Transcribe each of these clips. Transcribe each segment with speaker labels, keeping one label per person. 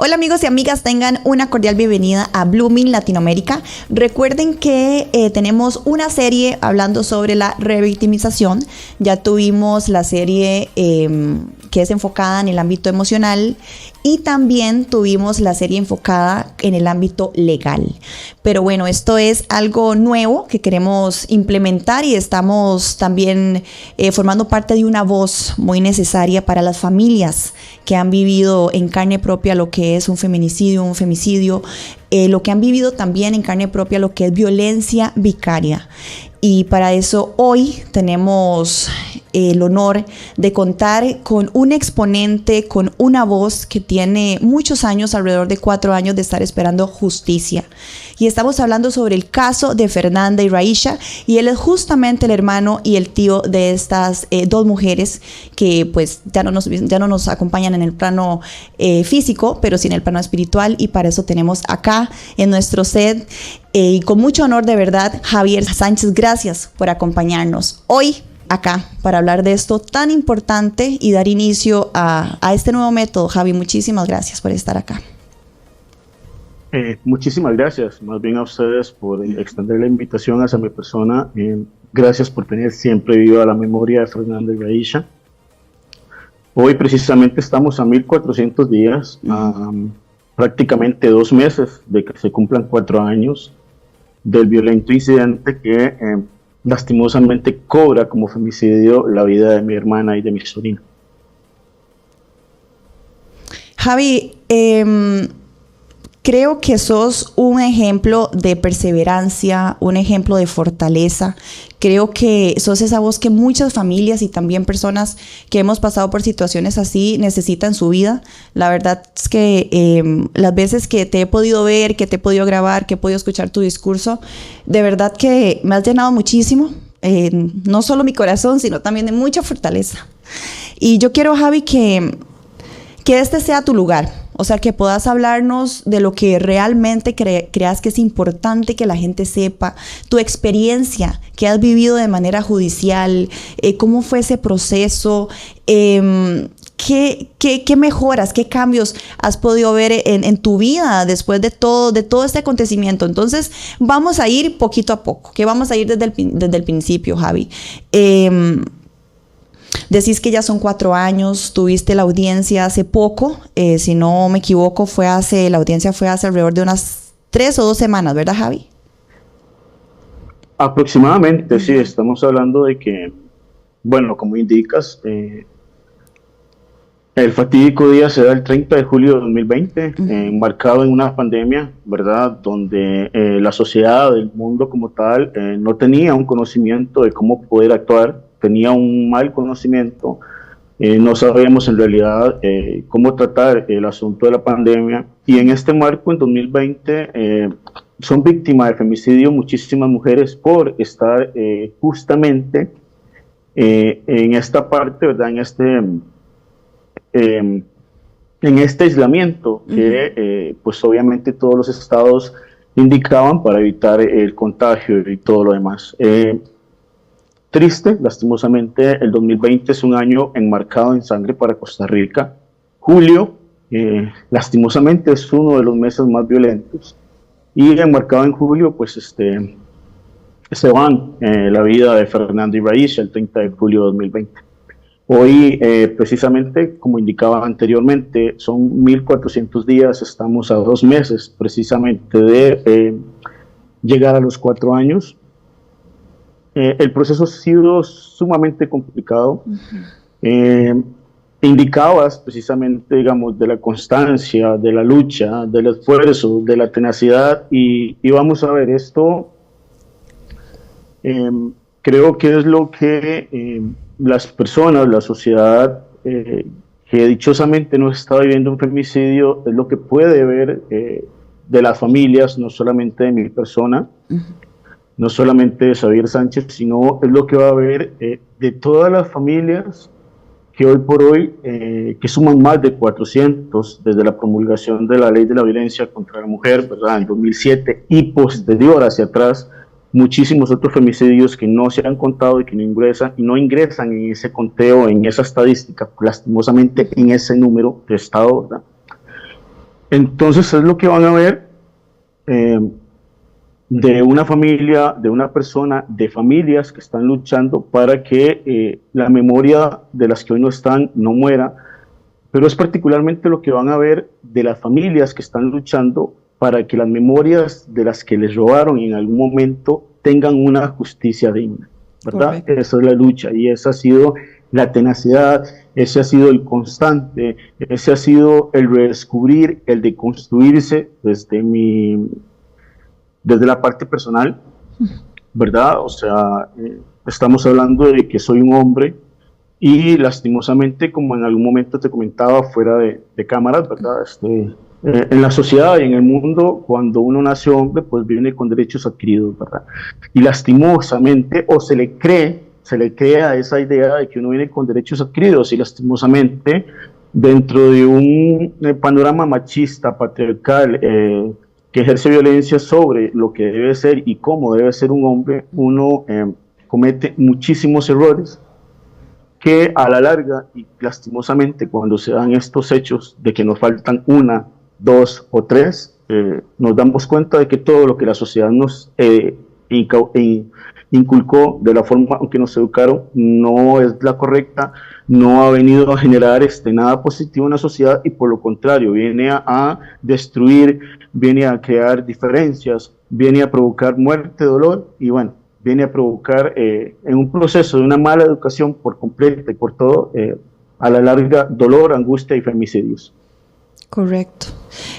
Speaker 1: Hola amigos y amigas, tengan una cordial bienvenida a Blooming Latinoamérica. Recuerden que tenemos una serie hablando sobre la revictimización. Ya tuvimos la serie que es enfocada en el ámbito emocional y también tuvimos la serie enfocada en el ámbito legal. Pero bueno, esto es algo nuevo que queremos implementar y estamos también formando parte de una voz muy necesaria para las familias que han vivido en carne propia lo que es un feminicidio, un femicidio, lo que han vivido también en carne propia lo que es violencia vicaria. Y para eso hoy tenemos el honor de contar con un exponente, con una voz que tiene muchos años, alrededor de 4 años de estar esperando justicia. Y estamos hablando sobre el caso de Fernanda y Raisha, y él es justamente el hermano y el tío de estas 2 mujeres que pues ya no nos acompañan en el plano físico, pero sí en el plano espiritual, y para eso tenemos acá en nuestro set, y con mucho honor de verdad, Javier Sánchez, gracias por acompañarnos hoy acá para hablar de esto tan importante y dar inicio a este nuevo método. Javi, muchísimas gracias por estar acá.
Speaker 2: Muchísimas gracias, más bien a ustedes por extender la invitación hacia mi persona. Gracias por tener siempre viva la memoria de Fernanda y Raisha. Hoy precisamente estamos a 1400 días, prácticamente 2 meses de que se cumplan 4 años del violento incidente que lastimosamente cobra como femicidio la vida de mi hermana y de mi sobrina.
Speaker 1: Javi, creo que sos un ejemplo de perseverancia, un ejemplo de fortaleza. Creo que sos esa voz que muchas familias y también personas que hemos pasado por situaciones así necesitan en su vida. La verdad es que las veces que te he podido ver, que te he podido grabar, que he podido escuchar tu discurso, de verdad que me has llenado muchísimo. No solo mi corazón, sino también de mucha fortaleza. Y yo quiero, Javi, que este sea tu lugar. O sea, que puedas hablarnos de lo que realmente creas que es importante que la gente sepa, tu experiencia que has vivido de manera judicial, cómo fue ese proceso, qué mejoras, qué cambios has podido ver en tu vida después de todo este acontecimiento. Entonces, vamos a ir poquito a poco, que vamos a ir desde el principio, Javi. Decís que ya son 4 años, tuviste la audiencia hace poco, si no me equivoco, la audiencia fue hace alrededor de unas 3 o 2 semanas, ¿verdad, Javi?
Speaker 2: Aproximadamente, sí, estamos hablando de que, bueno, como indicas, el fatídico día se da el 30 de julio de 2020, marcado en una pandemia, ¿verdad?, donde la sociedad, el mundo como tal, no tenía un conocimiento de cómo poder actuar, tenía un mal conocimiento, no sabíamos en realidad cómo tratar el asunto de la pandemia, y en este marco, en 2020, son víctimas de femicidio muchísimas mujeres por estar justamente en esta parte, ¿verdad?, en este aislamiento que pues obviamente todos los estados indicaban para evitar el contagio y todo lo demás. Triste, lastimosamente, el 2020 es un año enmarcado en sangre para Costa Rica. Julio, lastimosamente, es uno de los meses más violentos. Y enmarcado en julio, pues se van la vida de Fernanda y Raisha el 30 de julio de 2020. Hoy, precisamente, como indicaba anteriormente, son 1400 días, estamos a 2 meses precisamente de llegar a los 4 años. El proceso ha sido sumamente complicado. Indicabas precisamente, digamos, de la constancia, de la lucha, del esfuerzo, de la tenacidad, y vamos a ver esto. Creo que es lo que las personas, la sociedad, que dichosamente no está viviendo un femicidio, es lo que puede ver de las familias, no solamente de mi persona, no solamente de Xavier Sánchez, sino es lo que va a ver de todas las familias que hoy por hoy, que suman más de 400 desde la promulgación de la ley de la violencia contra la mujer, ¿verdad?, en 2007, y posterior hacia atrás, muchísimos otros femicidios que no se han contado y que no ingresan en ese conteo, en esa estadística, lastimosamente en ese número de estado, ¿verdad? Entonces es lo que van a ver eh, de una familia, de una persona, de familias que están luchando para que la memoria de las que hoy no están no muera, pero es particularmente lo que van a ver de las familias que están luchando para que las memorias de las que les robaron en algún momento tengan una justicia digna, ¿verdad?
Speaker 1: Correcto.
Speaker 2: Esa es la lucha y esa ha sido la tenacidad, ese ha sido el constante, ese ha sido el redescubrir, el de construirse desde la parte personal, ¿verdad? O sea, estamos hablando de que soy un hombre y lastimosamente, como en algún momento te comentaba fuera de cámaras, ¿verdad? En la sociedad y en el mundo, cuando uno nace hombre, pues viene con derechos adquiridos, ¿verdad? Y lastimosamente, o se le crea esa idea de que uno viene con derechos adquiridos y lastimosamente, dentro de un panorama machista, patriarcal, que ejerce violencia sobre lo que debe ser y cómo debe ser un hombre, uno comete muchísimos errores que a la larga y lastimosamente cuando se dan estos hechos de que nos faltan una, dos o tres, nos damos cuenta de que todo lo que la sociedad nos inculcó de la forma en que nos educaron no es la correcta, no ha venido a generar nada positivo en la sociedad y por lo contrario viene a destruir, viene a crear diferencias, viene a provocar muerte, dolor y bueno, viene a provocar en un proceso de una mala educación por completo y por todo, a la larga dolor, angustia y femicidios.
Speaker 1: Correcto.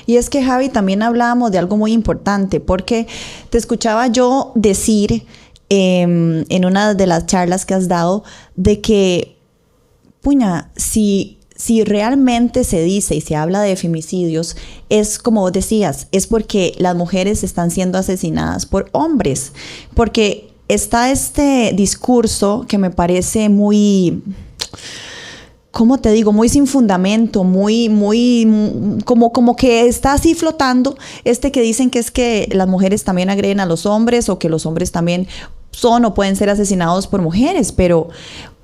Speaker 1: Y es que, Javi, también hablábamos de algo muy importante, porque te escuchaba yo decir en una de las charlas que has dado, de que, puña, si realmente se dice y se habla de femicidios, es como vos decías, es porque las mujeres están siendo asesinadas por hombres, porque está este discurso que me parece muy... ¿Cómo te digo? Muy sin fundamento, muy, como que está así flotando, que dicen que es que las mujeres también agreden a los hombres o que los hombres también son o pueden ser asesinados por mujeres, pero,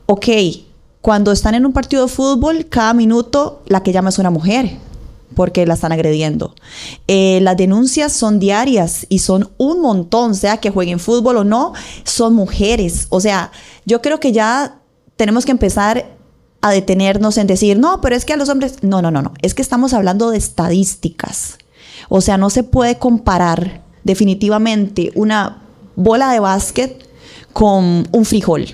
Speaker 1: ok, cuando están en un partido de fútbol, cada minuto la que llama es una mujer, porque la están agrediendo. Las denuncias son diarias y son un montón, sea que jueguen fútbol o no, son mujeres. O sea, yo creo que ya tenemos que empezar a detenernos en decir, no, pero es que a los hombres... No, es que estamos hablando de estadísticas. O sea, no se puede comparar definitivamente una bola de básquet con un frijol,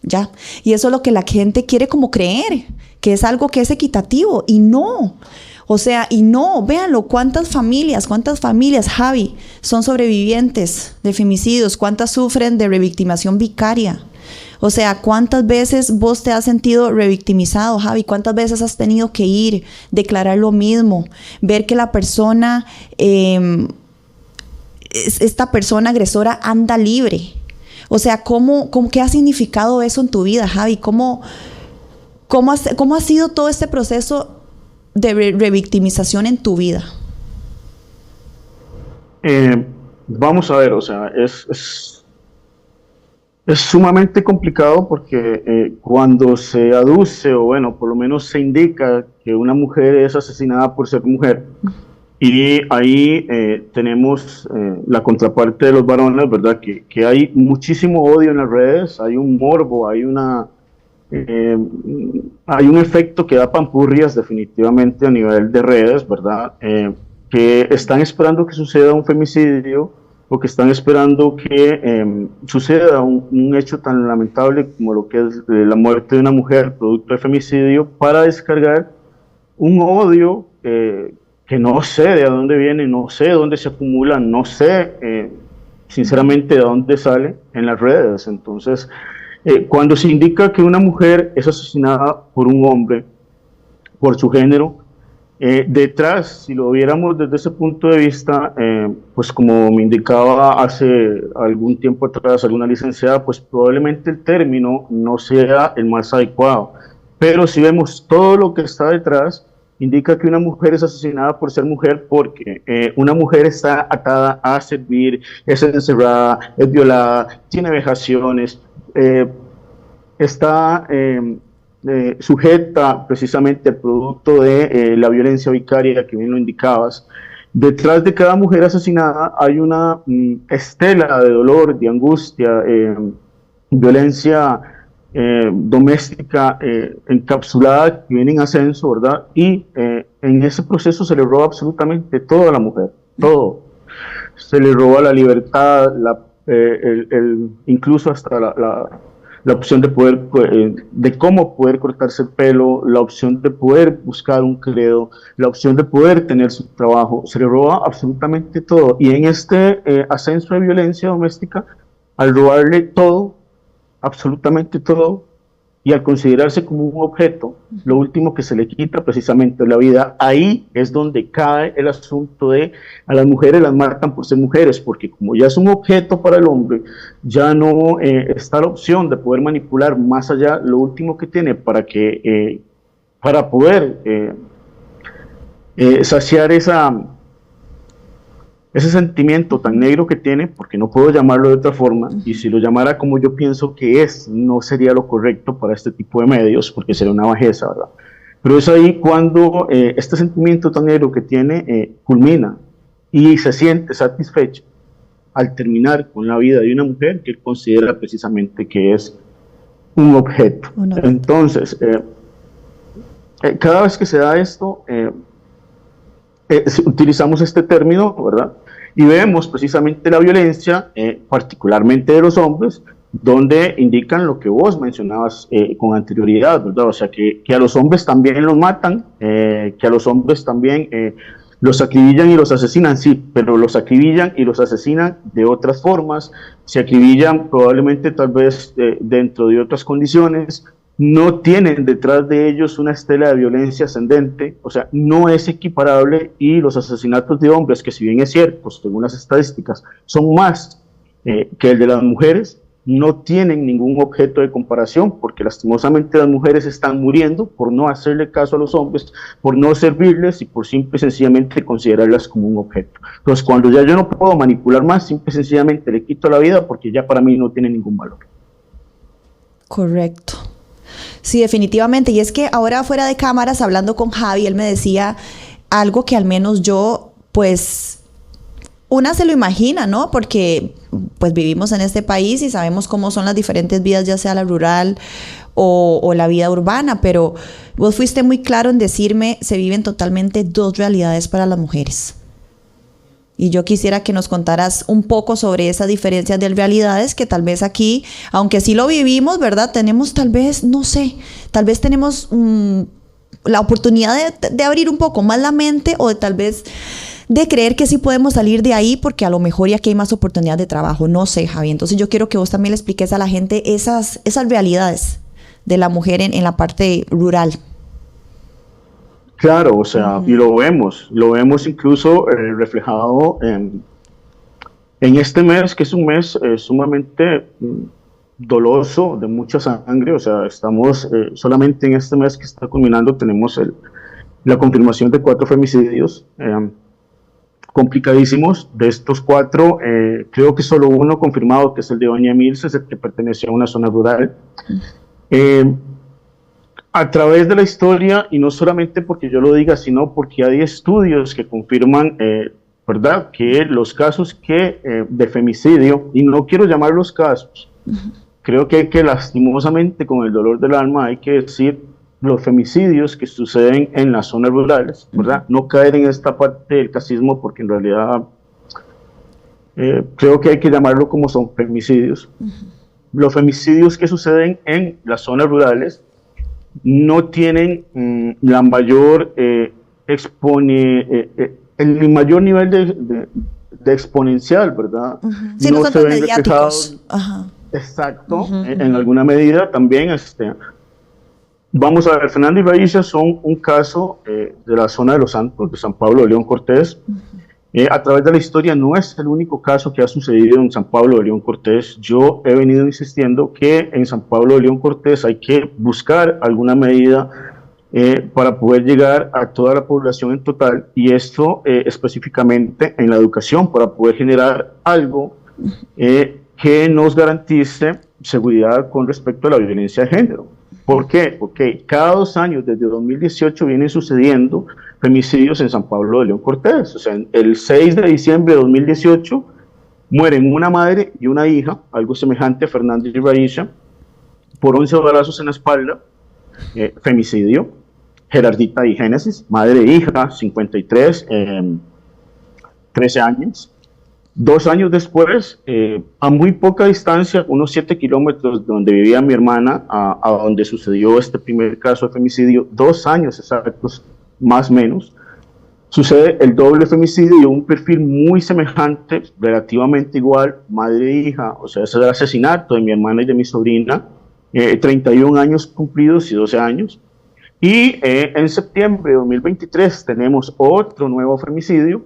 Speaker 1: ¿ya? Y eso es lo que la gente quiere como creer, que es algo que es equitativo, y no. O sea, y no, véanlo, cuántas familias, Javi, son sobrevivientes de femicidios, cuántas sufren de revictimación vicaria. O sea, ¿cuántas veces vos te has sentido revictimizado, Javi? ¿Cuántas veces has tenido que ir, declarar lo mismo, ver que la persona, esta persona agresora anda libre? O sea, ¿qué ha significado eso en tu vida, Javi? ¿Cómo ha sido todo este proceso de revictimización en tu vida?
Speaker 2: Vamos a ver, o sea, es sumamente complicado porque cuando se aduce, o bueno, por lo menos se indica que una mujer es asesinada por ser mujer, y ahí tenemos la contraparte de los varones, ¿verdad? Que hay muchísimo odio en las redes, hay un morbo, hay un efecto que da pampurrias definitivamente a nivel de redes, ¿verdad? Que están esperando que suceda un femicidio, o que están esperando que suceda un hecho tan lamentable como lo que es la muerte de una mujer producto de femicidio, para descargar un odio que no sé de dónde viene, no sé dónde se acumula, no sé sinceramente de dónde sale en las redes. Entonces, cuando se indica que una mujer es asesinada por un hombre, por su género, detrás, si lo viéramos desde ese punto de vista, pues como me indicaba hace algún tiempo atrás alguna licenciada, pues probablemente el término no sea el más adecuado. Pero si vemos todo lo que está detrás, indica que una mujer es asesinada por ser mujer, porque una mujer está atada a servir, es encerrada, es violada, tiene vejaciones, está sujeta precisamente al producto de la violencia vicaria, que bien lo indicabas. Detrás de cada mujer asesinada hay una estela de dolor, de angustia, violencia doméstica encapsulada que viene en ascenso, ¿verdad? Y en ese proceso se le roba absolutamente todo a la mujer, todo. Se le roba la libertad, incluso hasta la opción de poder, de cómo poder cortarse el pelo, la opción de poder buscar un credo, la opción de poder tener su trabajo. Se le roba absolutamente todo. Y en este ascenso de violencia doméstica, al robarle todo, absolutamente todo, y al considerarse como un objeto, lo último que se le quita precisamente es la vida. Ahí es donde cae el asunto de a las mujeres las matan por ser mujeres, porque como ya es un objeto para el hombre, ya no está la opción de poder manipular más allá. Lo último que tiene para poder saciar ese sentimiento tan negro que tiene, porque no puedo llamarlo de otra forma, y si lo llamara como yo pienso que es, no sería lo correcto para este tipo de medios, porque sería una bajeza, ¿verdad? Pero es ahí cuando este sentimiento tan negro que tiene culmina y se siente satisfecho al terminar con la vida de una mujer que él considera precisamente que es un objeto. Entonces, cada vez que se da esto, utilizamos este término, ¿verdad? Y vemos precisamente la violencia, particularmente de los hombres, donde indican lo que vos mencionabas con anterioridad, ¿verdad? O sea, que a los hombres también los matan, que a los hombres también los acribillan y los asesinan, sí, pero los acribillan y los asesinan de otras formas, se acribillan probablemente tal vez dentro de otras condiciones, no tienen detrás de ellos una estela de violencia ascendente, o sea, no es equiparable. Y los asesinatos de hombres, que si bien es cierto, según las estadísticas, son más que el de las mujeres, no tienen ningún objeto de comparación, porque lastimosamente las mujeres están muriendo por no hacerle caso a los hombres, por no servirles y por simple y sencillamente considerarlas como un objeto. Entonces, cuando ya yo no puedo manipular más, simple y sencillamente le quito la vida porque ya para mí no tiene ningún valor.
Speaker 1: Correcto. Sí, definitivamente. Y es que ahora fuera de cámaras, hablando con Javi, él me decía algo que al menos yo, pues, una se lo imagina, ¿no? Porque pues vivimos en este país y sabemos cómo son las diferentes vidas, ya sea la rural o la vida urbana, pero vos fuiste muy claro en decirme, se viven totalmente dos realidades para las mujeres. Y yo quisiera que nos contaras un poco sobre esas diferencias de realidades que tal vez aquí, aunque sí lo vivimos, ¿verdad? Tenemos tal vez, no sé, tal vez tenemos la oportunidad de abrir un poco más la mente o de tal vez de creer que sí podemos salir de ahí porque a lo mejor ya aquí hay más oportunidades de trabajo. No sé, Javi. Entonces yo quiero que vos también le expliques a la gente esas realidades de la mujer en la parte rural.
Speaker 2: Claro, o sea, y lo vemos incluso reflejado en este mes, que es un mes sumamente doloso, de mucha sangre. O sea, estamos solamente en este mes que está culminando, tenemos la confirmación de 4 femicidios complicadísimos. De estos 4, creo que solo uno confirmado, que es el de Doña Emilce, es el que pertenecía a una zona rural. A través de la historia, y no solamente porque yo lo diga, sino porque hay estudios que confirman, ¿verdad?, que los casos de femicidio, y no quiero llamarlos casos, creo que hay que lastimosamente, con el dolor del alma, hay que decir los femicidios que suceden en las zonas rurales, ¿verdad? No caer en esta parte del clasismo, porque en realidad creo que hay que llamarlo como son, femicidios. Los femicidios que suceden en las zonas rurales no tienen la mayor el mayor nivel de exponencial, ¿verdad?
Speaker 1: Sí, no se ven reflejados.
Speaker 2: Exacto, en alguna medida también. Vamos a ver, Fernanda y Raíssa son un caso de la zona de Los Santos, de San Pablo de León Cortés. A través de la historia no es el único caso que ha sucedido en San Pablo de León Cortés. Yo he venido insistiendo que en San Pablo de León Cortés hay que buscar alguna medida para poder llegar a toda la población en total, y esto específicamente en la educación, para poder generar algo que nos garantice seguridad con respecto a la violencia de género. ¿Por qué? Porque cada 2 años, desde 2018, vienen sucediendo femicidios en San Pablo de León Cortés. O sea, el 6 de diciembre de 2018 mueren una madre y una hija, algo semejante a Fernanda y Raisha, por 11 balazos en la espalda, femicidio. Gerardita y Génesis, madre e hija, 53, 13 años. 2 años después, a muy poca distancia, unos 7 kilómetros de donde vivía mi hermana, a donde sucedió este primer caso de femicidio, 2 años exactos, más o menos, sucede el doble femicidio y un perfil muy semejante, relativamente igual, madre e hija. O sea, es el asesinato de mi hermana y de mi sobrina, 31 años cumplidos y 12 años. Y en septiembre de 2023 tenemos otro nuevo femicidio,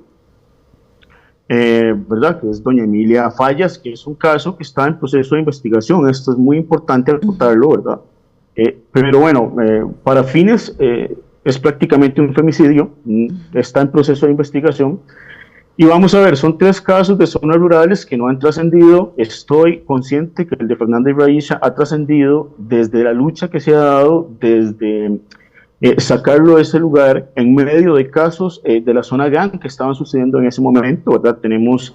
Speaker 2: ¿verdad? Que es doña Emilia Fallas, que es un caso que está en proceso de investigación. Esto es muy importante acotarlo, ¿verdad? Pero bueno, para fines es prácticamente un femicidio, está en proceso de investigación. Y vamos a ver, son 3 casos de zonas rurales que no han trascendido. Estoy consciente que el de Fernanda y Raisha ha trascendido desde la lucha que se ha dado, desde sacarlo de ese lugar en medio de casos de la zona GAN que estaban sucediendo en ese momento, ¿verdad? Tenemos,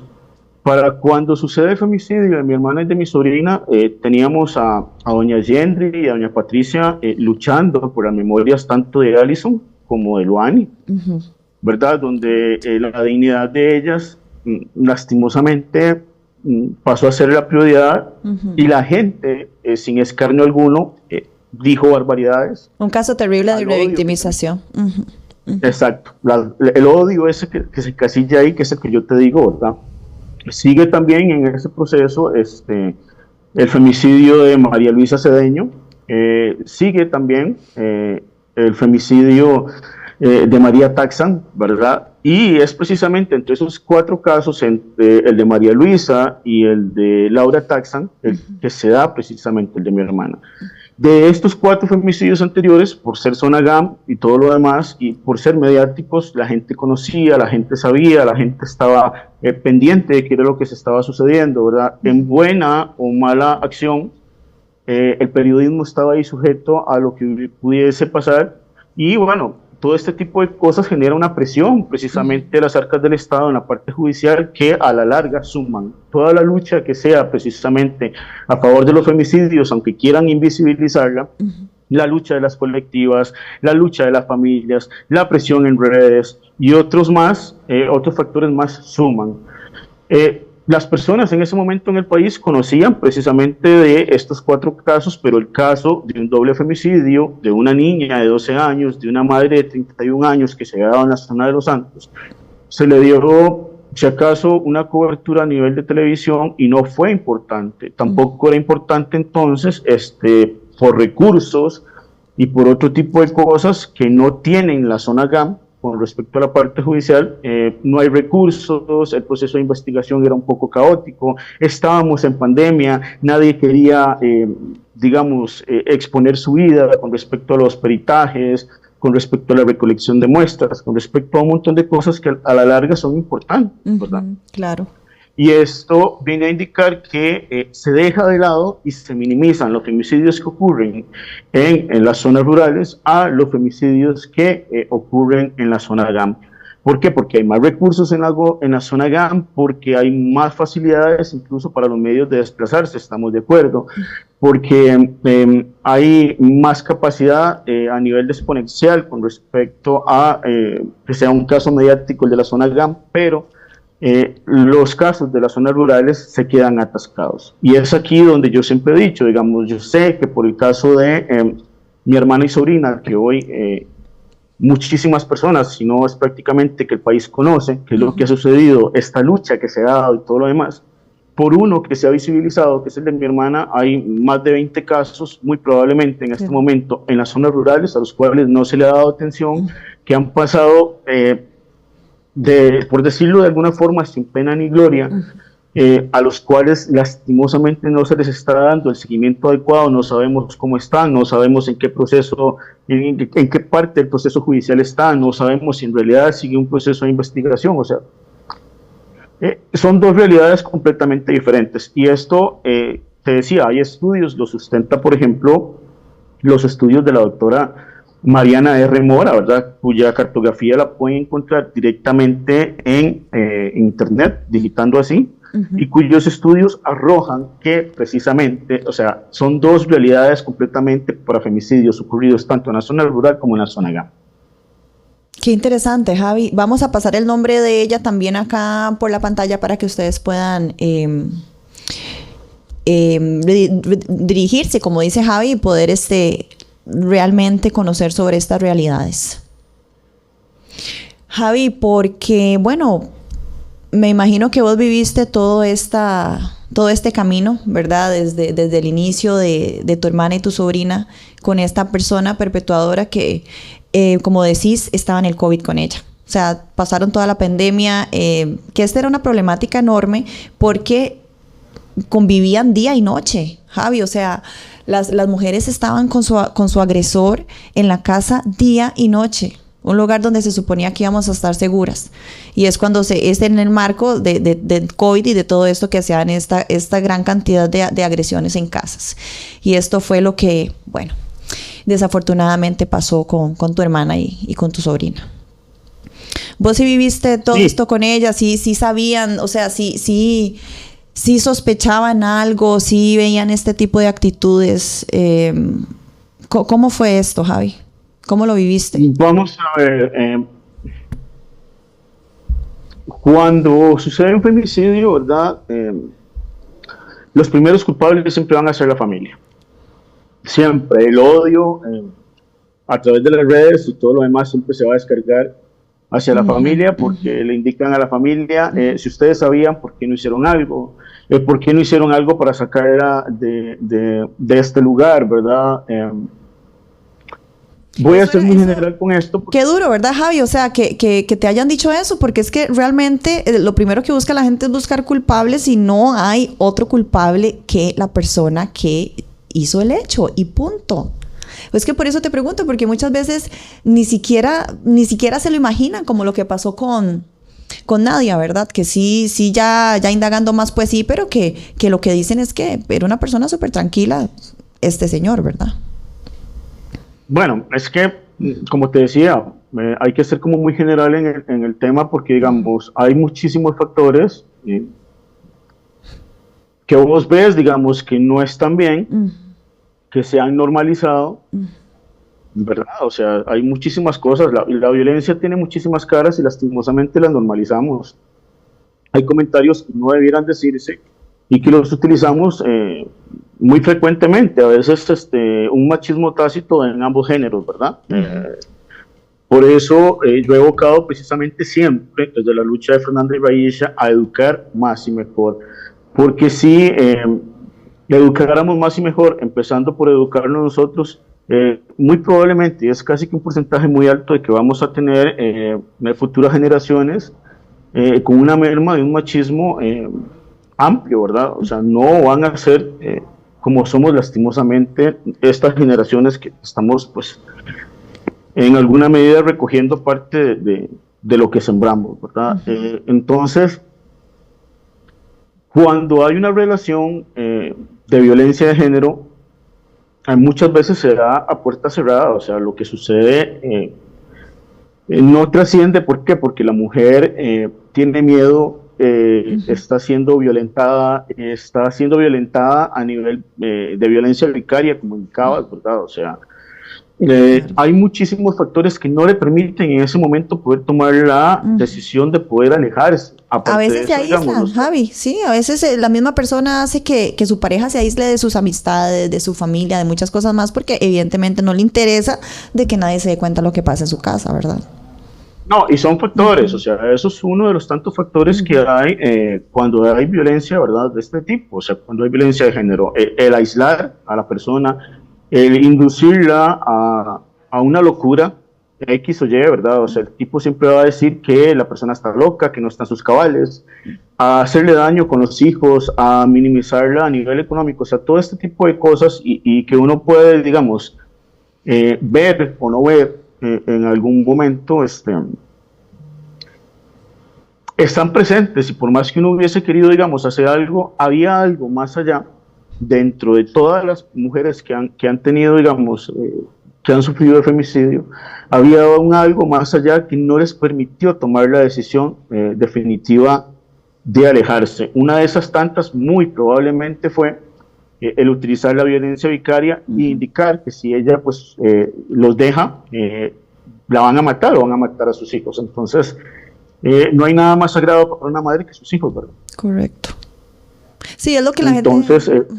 Speaker 2: para cuando sucede el femicidio de mi hermana y de mi sobrina, teníamos a doña Yendri y a doña Patricia luchando por las memorias tanto de Allison como de Luani, ¿verdad? Donde la dignidad de ellas, lastimosamente, pasó a ser la prioridad, y la gente, sin escarnio alguno, dijo barbaridades.
Speaker 1: Un caso terrible de revictimización.
Speaker 2: Exacto. El odio ese que se casilla ahí, que es el que yo te digo, ¿verdad? Sigue también en ese proceso el femicidio de María Luisa Cedeño, sigue también el femicidio de María Taxan, ¿verdad? Y es precisamente entre esos 4 casos, entre el de María Luisa y el de Laura Taxan, el que se da precisamente el de mi hermana. De estos 4 femicidios anteriores, por ser zona GAM y todo lo demás, y por ser mediáticos, la gente conocía, la gente sabía, la gente estaba pendiente de qué era lo que se estaba sucediendo, ¿verdad? En buena o mala acción, el periodismo estaba ahí sujeto a lo que pudiese pasar, y bueno, todo este tipo de cosas genera una presión precisamente de las arcas del Estado en la parte judicial, que a la larga suman. Toda la lucha que sea precisamente a favor de los femicidios, aunque quieran invisibilizarla, la lucha de las colectivas, la lucha de las familias, la presión en redes y otros factores más suman. Las personas en ese momento en el país conocían precisamente de estos 4 casos, pero el caso de un doble femicidio de una niña de 12 años, de una madre de 31 años que se había dado en la zona de Los Santos, se le dio, si acaso, una cobertura a nivel de televisión y no fue importante. Tampoco era importante entonces, por recursos y por otro tipo de cosas que no tienen la zona GAM. Con respecto a la parte judicial, no hay recursos, el proceso de investigación era un poco caótico, estábamos en pandemia, nadie quería, exponer su vida con respecto a los peritajes, con respecto a la recolección de muestras, con respecto a un montón de cosas que a la larga son importantes, ¿verdad?
Speaker 1: Claro.
Speaker 2: Y esto viene a indicar que se deja de lado y se minimizan los femicidios que ocurren en las zonas rurales a los femicidios que ocurren en la zona GAM. ¿Por qué? Porque hay más recursos en la zona GAM, porque hay más facilidades incluso para los medios de desplazarse, estamos de acuerdo, porque hay más capacidad a nivel exponencial con respecto a que sea un caso mediático el de la zona GAM, pero los casos de las zonas rurales se quedan atascados. Y es aquí donde yo siempre he dicho, yo sé que por el caso de mi hermana y sobrina, que hoy muchísimas personas, si no es prácticamente que el país conoce, que es lo que ha sucedido, esta lucha que se ha dado y todo lo demás, por uno que se ha visibilizado, que es el de mi hermana, hay más de 20 casos, muy probablemente en este momento, en las zonas rurales, a los cuales no se le ha dado atención, que han pasado por decirlo de alguna forma, sin pena ni gloria, a los cuales lastimosamente no se les está dando el seguimiento adecuado, no sabemos cómo están, no sabemos en qué proceso, en qué parte del proceso judicial están, no sabemos si en realidad sigue un proceso de investigación. O sea, son 2 realidades completamente diferentes, y esto, te decía, hay estudios, lo sustenta por ejemplo los estudios de la doctora Mariana R. Mora, ¿verdad? Cuya cartografía la pueden encontrar directamente en internet, digitando así, y cuyos estudios arrojan que precisamente, o sea, son dos realidades completamente para femicidios ocurridos tanto en la zona rural como en la zona GAM.
Speaker 1: Qué interesante, Javi. Vamos a pasar el nombre de ella también acá por la pantalla para que ustedes puedan dirigirse, como dice Javi, y poder realmente conocer sobre estas realidades. Javi, porque, bueno, me imagino que vos viviste todo este camino, ¿verdad? Desde el inicio de tu hermana y tu sobrina con esta persona perpetuadora que, como decís, estaba en el COVID con ella. O sea, pasaron toda la pandemia, que esta era una problemática enorme porque convivían día y noche, Javi. O sea, las mujeres estaban con su agresor en la casa día y noche. Un lugar donde se suponía que íbamos a estar seguras. Y es cuando es en el marco de COVID y de todo esto que se dan esta gran cantidad de agresiones en casas. Y esto fue lo que, bueno, desafortunadamente pasó con tu hermana y con tu sobrina. ¿Vos sí viviste todo esto con ella? ¿Sí sabían? O sea, sí sospechaban algo, sí veían este tipo de actitudes. ¿Cómo fue esto, Javi? ¿Cómo lo viviste?
Speaker 2: Vamos a ver, cuando sucede un femicidio, ¿verdad? Los primeros culpables siempre van a ser la familia. Siempre el odio a través de las redes y todo lo demás siempre se va a descargar hacia la familia, porque le indican a la familia, si ustedes sabían por qué no hicieron algo, por qué no hicieron algo para sacarla de este lugar, ¿verdad? Voy a ser muy general con esto.
Speaker 1: Qué duro, ¿verdad, Javi? O sea, que te hayan dicho eso, porque es que realmente lo primero que busca la gente es buscar culpables y no hay otro culpable que la persona que hizo el hecho y punto. Es que por eso te pregunto, porque muchas veces ni siquiera se lo imaginan, como lo que pasó con Nadia, ¿verdad? Que sí, ya indagando más, pues sí, pero que lo que dicen es que era una persona súper tranquila, este señor, ¿verdad?
Speaker 2: Bueno, es que, como te decía, hay que ser como muy general en el tema porque, digamos, hay muchísimos factores que vos ves, digamos, que no están bien, que se han normalizado, ¿verdad? O sea, hay muchísimas cosas, la violencia tiene muchísimas caras y lastimosamente las normalizamos. Hay comentarios que no debieran decirse y que los utilizamos muy frecuentemente, a veces un machismo tácito en ambos géneros, ¿verdad? Por eso yo he evocado precisamente siempre, desde la lucha de Fernanda y Raisha, a educar más y mejor, porque si educáramos más y mejor, empezando por educarnos nosotros, muy probablemente, es casi que un porcentaje muy alto de que vamos a tener futuras generaciones con una merma de un machismo amplio, ¿verdad? O sea, no van a ser como somos lastimosamente estas generaciones que estamos, pues, en alguna medida recogiendo parte de lo que sembramos, ¿verdad? Entonces, cuando hay una relación de violencia de género, muchas veces se da a puerta cerrada, o sea, lo que sucede no trasciende. ¿Por qué? Porque la mujer tiene miedo, está siendo violentada a nivel de violencia vicaria, como indicabas, ¿verdad? O sea, hay muchísimos factores que no le permiten en ese momento poder tomar la decisión de poder alejarse.
Speaker 1: A veces se aíslan, Javi, sí, a veces la misma persona hace que su pareja se aísle de sus amistades, de su familia, de muchas cosas más, porque evidentemente no le interesa de que nadie se dé cuenta de lo que pasa en su casa, ¿verdad?
Speaker 2: No, y son factores, o sea, eso es uno de los tantos factores que hay cuando hay violencia, ¿verdad?, de este tipo, o sea, cuando hay violencia de género, el aislar a la persona, el inducirla a una locura, X o Y, ¿verdad? O sea, el tipo siempre va a decir que la persona está loca, que no está en sus cabales, a hacerle daño con los hijos, a minimizarla a nivel económico, o sea, todo este tipo de cosas y que uno puede, digamos, ver o no ver en algún momento, están presentes y por más que uno hubiese querido, digamos, hacer algo, había algo más allá dentro de todas las mujeres que han tenido, digamos, que han sufrido de femicidio, había algo más allá que no les permitió tomar la decisión definitiva de alejarse. Una de esas tantas muy probablemente fue el utilizar la violencia vicaria e indicar que si ella pues los deja, la van a matar o van a matar a sus hijos. Entonces, no hay nada más sagrado para una madre que sus hijos, ¿verdad?
Speaker 1: Correcto. Sí, es lo que la
Speaker 2: Entonces,
Speaker 1: gente...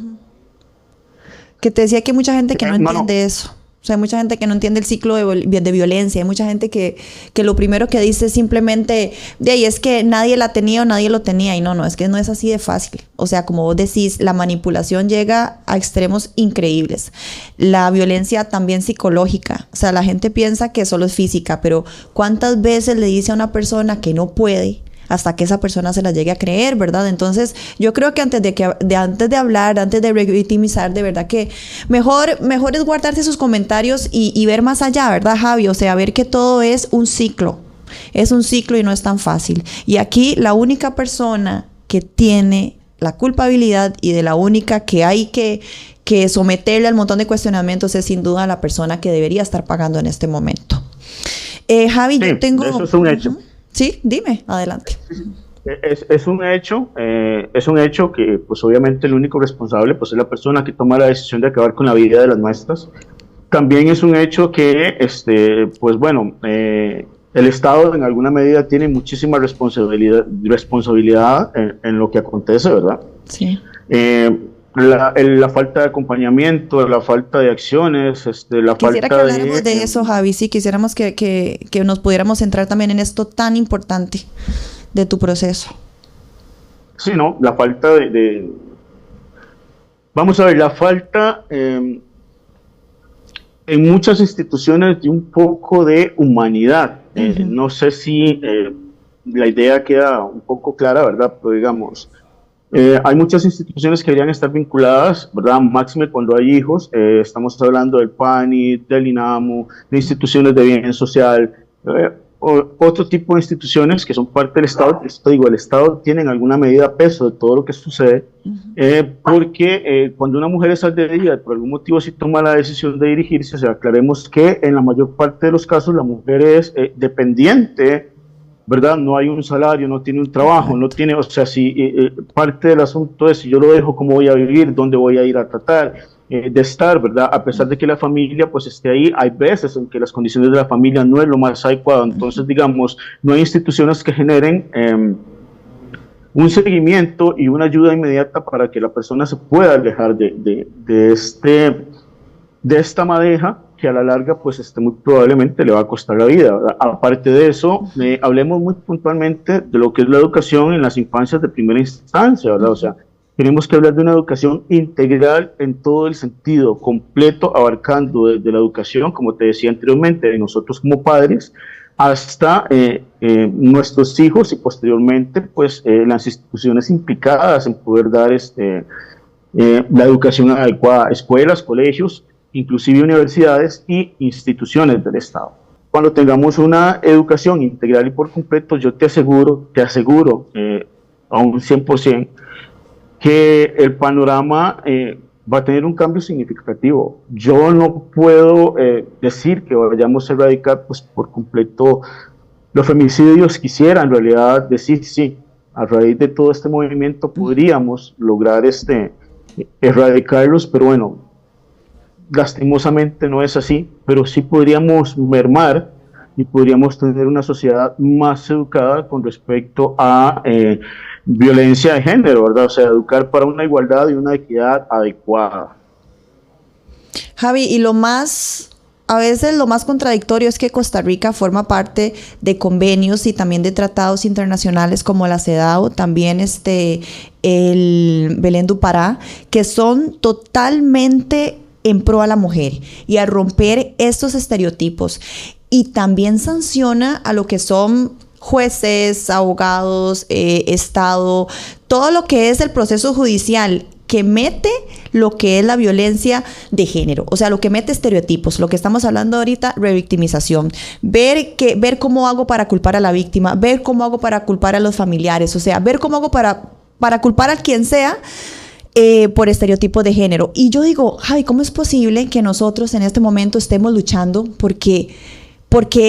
Speaker 1: que te decía que hay mucha gente que no entiende eso. O sea, hay mucha gente que no entiende el ciclo de violencia. Hay mucha gente que lo primero que dice es simplemente, de ahí es que nadie la tenía o nadie lo tenía. Y no, es que no es así de fácil. O sea, como vos decís, la manipulación llega a extremos increíbles. La violencia también psicológica. O sea, la gente piensa que solo es física, pero ¿cuántas veces le dice a una persona que no puede hasta que esa persona se la llegue a creer, ¿verdad? Entonces, yo creo que antes de hablar, antes de revictimizar, de verdad que mejor es guardarse sus comentarios y ver más allá, ¿verdad, Javi? O sea, ver que todo es un ciclo y no es tan fácil. Y aquí la única persona que tiene la culpabilidad y de la única que hay que someterle al montón de cuestionamientos es sin duda la persona que debería estar pagando en este momento. Javi, sí, yo tengo...
Speaker 2: Eso es un hecho.
Speaker 1: Sí, dime, adelante.
Speaker 2: Es un hecho que pues obviamente el único responsable pues es la persona que toma la decisión de acabar con la vida de las nuestras. También es un hecho que pues bueno, el Estado en alguna medida tiene muchísima responsabilidad en lo que acontece, ¿verdad?
Speaker 1: Sí.
Speaker 2: La falta de acompañamiento, la falta de acciones,
Speaker 1: Quisiera que habláramos de eso, Javi. Sí, quisiéramos que nos pudiéramos centrar también en esto tan importante de tu proceso.
Speaker 2: Sí, no, la falta vamos a ver, la falta en muchas instituciones de un poco de humanidad. No sé si la idea queda un poco clara, ¿verdad? Pero digamos... hay muchas instituciones que deberían estar vinculadas, ¿verdad? Máxime cuando hay hijos, estamos hablando del PANI, del INAMU, de instituciones de bien social, otro tipo de instituciones que son parte del Estado. Esto digo, el Estado tiene en alguna medida peso de todo lo que sucede, porque cuando una mujer es agredida, por algún motivo si toma la decisión de dirigirse, o sea, aclaremos que en la mayor parte de los casos la mujer es dependiente, ¿verdad? No hay un salario, no tiene un trabajo, no tiene, o sea, si parte del asunto es si yo lo dejo, ¿cómo voy a vivir? ¿Dónde voy a ir a tratar de estar, ¿verdad? A pesar de que la familia pues esté ahí, hay veces en que las condiciones de la familia no es lo más adecuado. Entonces, digamos, no hay instituciones que generen un seguimiento y una ayuda inmediata para que la persona se pueda alejar de esta madeja, que a la larga pues muy probablemente le va a costar la vida, ¿verdad? Aparte de eso, hablemos muy puntualmente de lo que es la educación en las infancias de primera instancia, ¿verdad? O sea, tenemos que hablar de una educación integral en todo el sentido, completo, abarcando desde la educación, como te decía anteriormente, de nosotros como padres, hasta nuestros hijos y posteriormente pues las instituciones implicadas en poder dar la educación adecuada, escuelas, colegios, inclusive universidades y instituciones del Estado. Cuando tengamos una educación integral y por completo, yo te aseguro a un 100% que el panorama va a tener un cambio significativo. Yo no puedo decir que vayamos a erradicar pues, por completo los femicidios. Quisiera en realidad decir sí, a raíz de todo este movimiento podríamos lograr erradicarlos, pero bueno, lastimosamente no es así, pero sí podríamos mermar y podríamos tener una sociedad más educada con respecto a violencia de género, ¿verdad? O sea, educar para una igualdad y una equidad adecuada.
Speaker 1: Javi, y a veces lo más contradictorio es que Costa Rica forma parte de convenios y también de tratados internacionales como la CEDAW, también el Belén do Pará, que son totalmente en pro a la mujer y a romper estos estereotipos, y también sanciona a lo que son jueces, abogados, Estado, todo lo que es el proceso judicial que mete lo que es la violencia de género, o sea, lo que mete estereotipos, lo que estamos hablando ahorita, revictimización, ver cómo hago para culpar a la víctima, ver cómo hago para culpar a los familiares, o sea, ver cómo hago para culpar a quien sea. por estereotipos de género. Y yo digo, Javi, ¿cómo es posible que nosotros en este momento estemos luchando porque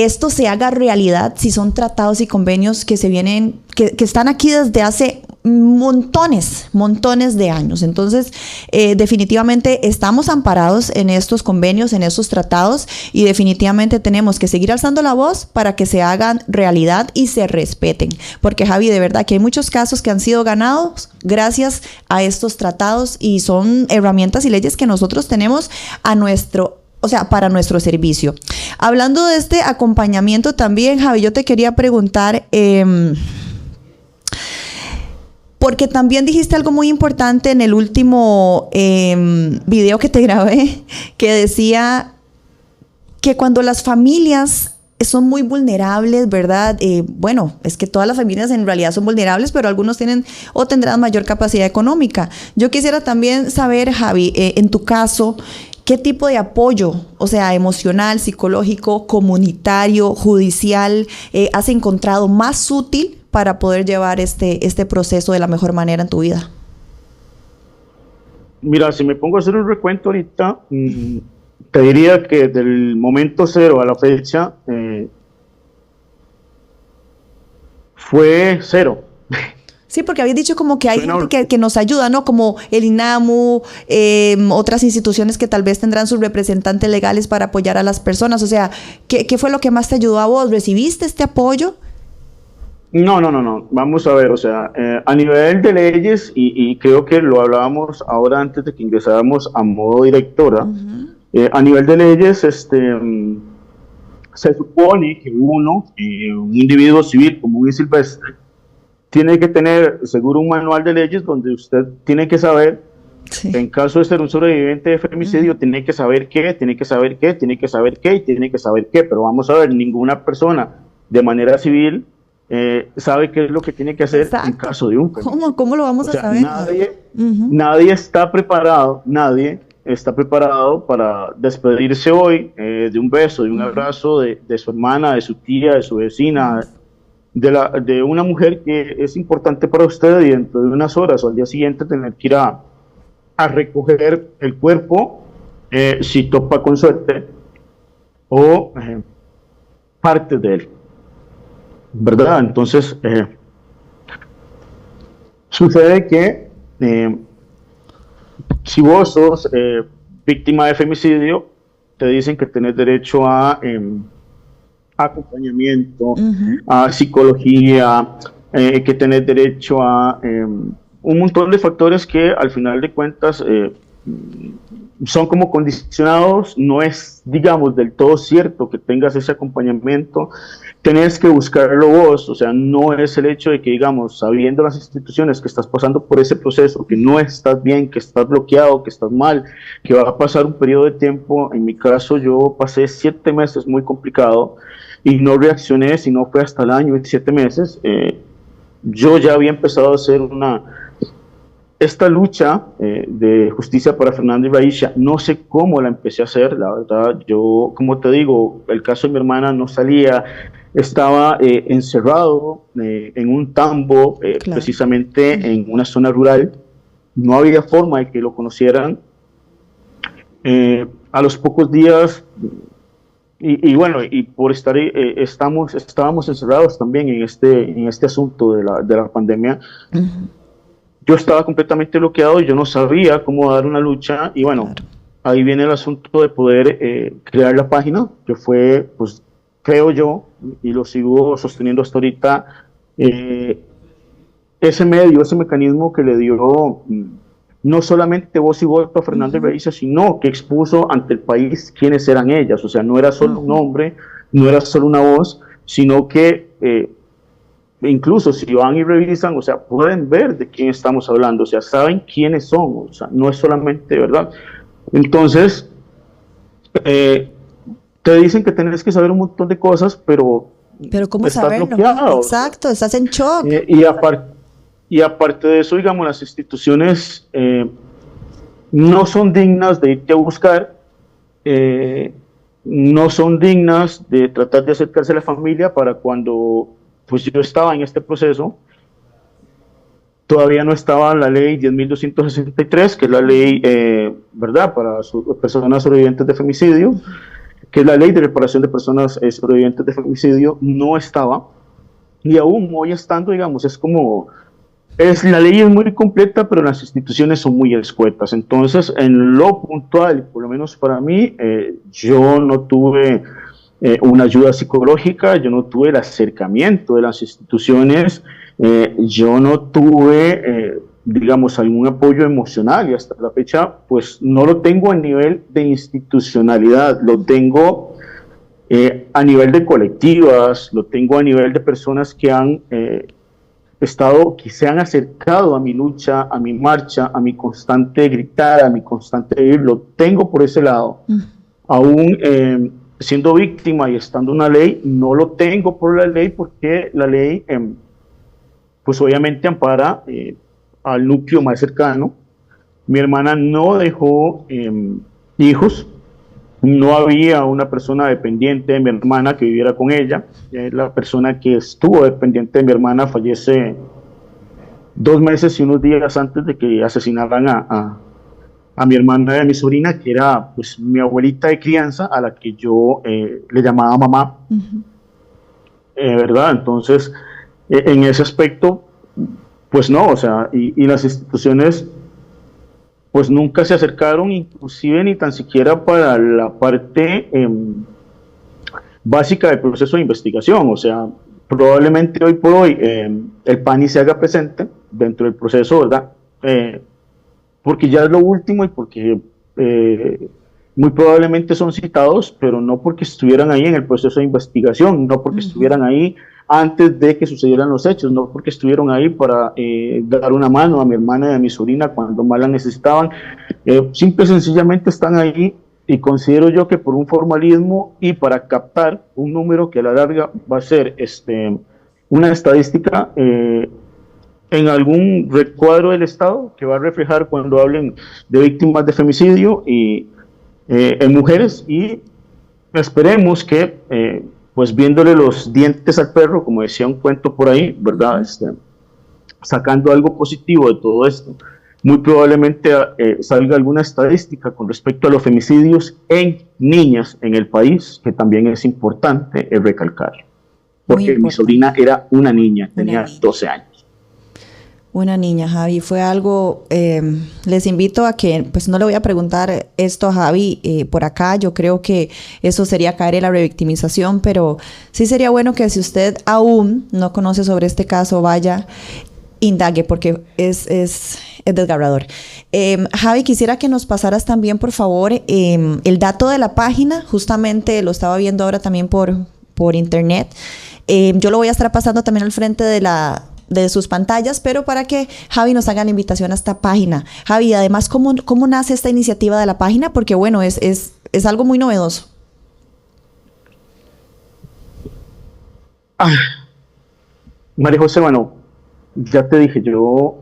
Speaker 1: esto se haga realidad si son tratados y convenios que se vienen, que están aquí desde hace montones de años? Entonces, definitivamente estamos amparados en estos convenios, en estos tratados, y definitivamente tenemos que seguir alzando la voz para que se hagan realidad y se respeten. Porque, Javi, de verdad que hay muchos casos que han sido ganados gracias a estos tratados, y son herramientas y leyes que nosotros tenemos para nuestro servicio. Hablando de este acompañamiento también, Javi, yo te quería preguntar, porque también dijiste algo muy importante en el último video que te grabé, que decía que cuando las familias son muy vulnerables, ¿verdad? Bueno, es que todas las familias en realidad son vulnerables, pero algunos tienen o tendrán mayor capacidad económica. Yo quisiera también saber, Javi, en tu caso, ¿qué tipo de apoyo, o sea, emocional, psicológico, comunitario, judicial, has encontrado más útil para poder llevar este proceso de la mejor manera en tu vida?
Speaker 2: Mira, si me pongo a hacer un recuento ahorita, te diría que del momento cero a la fecha fue cero.
Speaker 1: Sí, porque habéis dicho como que hay gente que nos ayuda, ¿no? Como el INAMU, otras instituciones que tal vez tendrán sus representantes legales para apoyar a las personas. O sea, ¿qué fue lo que más te ayudó a vos? ¿Recibiste este apoyo?
Speaker 2: No. Vamos a ver, o sea, a nivel de leyes, y creo que lo hablábamos ahora antes de que ingresáramos a modo directora, a nivel de leyes, se supone que uno, un individuo civil común y silvestre, tiene que tener seguro un manual de leyes donde usted tiene que saber, en caso de ser un sobreviviente de femicidio, tiene que saber qué, tiene que saber qué, tiene que saber qué y tiene que saber qué. Pero vamos a ver, ninguna persona de manera civil sabe qué es lo que tiene que hacer. Exacto. En caso de un femicidio.
Speaker 1: ¿Cómo lo vamos a saber?
Speaker 2: Nadie está preparado, para despedirse hoy de un beso, de un abrazo de su hermana, de su tía, de su vecina, de una mujer que es importante para usted, y dentro de unas horas o al día siguiente tener que ir a recoger el cuerpo, si topa con suerte, o parte de él, ¿verdad? Entonces, sucede que si vos sos víctima de femicidio, te dicen que tenés derecho a acompañamiento, a psicología, que tenés derecho a un montón de factores que al final de cuentas son como condicionados. No es, digamos, del todo cierto que tengas ese acompañamiento, tenés que buscarlo vos. O sea, no es el hecho de que, digamos, sabiendo las instituciones que estás pasando por ese proceso, que no estás bien, que estás bloqueado, que estás mal, que va a pasar un periodo de tiempo. En mi caso, yo pasé 7 meses muy complicado y no reaccioné, sino fue hasta el año y 7 meses. Yo ya había empezado a hacer esta lucha de justicia para Fernando y Raisha. No sé cómo la empecé a hacer, la verdad. Yo, como te digo, el caso de mi hermana no salía, estaba encerrado en un tambo, claro, precisamente en una zona rural. No había forma de que lo conocieran. A los pocos días, y bueno, y por estar estábamos encerrados también en este asunto de la pandemia. Yo estaba completamente bloqueado y yo no sabía cómo dar una lucha, y bueno, claro, ahí viene el asunto de poder crear la página, que fue, pues, creo yo, y lo sigo sosteniendo hasta ahorita, ese mecanismo que le dio no solamente voz y voto a Fernando y Raisha, sino que expuso ante el país quiénes eran ellas. O sea, no era solo un nombre, no era solo una voz, sino que incluso si van y revisan, o sea, pueden ver de quién estamos hablando, o sea, saben quiénes son, o sea, no es solamente, ¿verdad? Entonces, te dicen que tenés que saber un montón de cosas, pero
Speaker 1: ¿cómo saberlo? Bloqueado. Exacto, estás en shock.
Speaker 2: Y aparte de eso, digamos, las instituciones no son dignas de irte a buscar, no son dignas de tratar de acercarse a la familia para cuando, pues, yo estaba en este proceso. todavía no estaba la ley 10.263, que es la ley, ¿verdad?, para personas sobrevivientes de femicidio, que es la ley de reparación de personas sobrevivientes de femicidio, no estaba. Y aún hoy estando, digamos, es como, la ley es muy completa, pero las instituciones son muy escuetas. Entonces, en lo puntual, por lo menos para mí, yo no tuve una ayuda psicológica, yo no tuve el acercamiento de las instituciones, yo no tuve, digamos, algún apoyo emocional, y hasta la fecha, pues no lo tengo a nivel de institucionalidad, lo tengo a nivel de colectivas, lo tengo a nivel de personas que han que se han acercado a mi lucha, a mi marcha, a mi constante gritar, a mi constante vivir, lo tengo por ese lado. Aún siendo víctima y estando una ley, no lo tengo por la ley, porque la ley, pues obviamente ampara al núcleo más cercano. Mi hermana no dejó hijos, no había una persona dependiente de mi hermana que viviera con ella. La persona que estuvo dependiente de mi hermana fallece 2 meses y unos días antes de que asesinaran a mi hermana y a mi sobrina, que era pues mi abuelita de crianza, a la que yo le llamaba mamá. ¿Verdad? Entonces, en ese aspecto, pues no, o sea, y las instituciones pues nunca se acercaron, inclusive ni tan siquiera para la parte básica del proceso de investigación. O sea, probablemente hoy por hoy el PANI se haga presente dentro del proceso, ¿verdad? Porque ya es lo último y porque muy probablemente son citados, pero no porque estuvieran ahí en el proceso de investigación, no porque estuvieran ahí antes de que sucedieran los hechos, no porque estuvieron ahí para dar una mano a mi hermana y a mi sobrina cuando más la necesitaban. Simple y sencillamente están ahí, y considero yo que por un formalismo y para captar un número que a la larga va a ser una estadística en algún recuadro del Estado que va a reflejar cuando hablen de víctimas de femicidio y en mujeres, y esperemos que pues viéndole los dientes al perro, como decía un cuento por ahí, ¿verdad? Sacando algo positivo de todo esto, muy probablemente salga alguna estadística con respecto a los femicidios en niñas en el país, que también es importante recalcar, porque mi sobrina era una niña, tenía 12 años.
Speaker 1: Una niña, Javi, fue algo, les invito a que, pues no le voy a preguntar esto a Javi por acá, yo creo que eso sería caer en la revictimización, pero sí sería bueno que si usted aún no conoce sobre este caso, vaya, indague, porque es desgarrador. Javi, quisiera que nos pasaras también, por favor, el dato de la página, justamente lo estaba viendo ahora también por internet. Yo lo voy a estar pasando también al frente de sus pantallas, pero para que Javi nos haga la invitación a esta página. Javi, además, ¿cómo nace esta iniciativa de la página? Porque bueno, es algo muy novedoso.
Speaker 2: María José, bueno, ya te dije, yo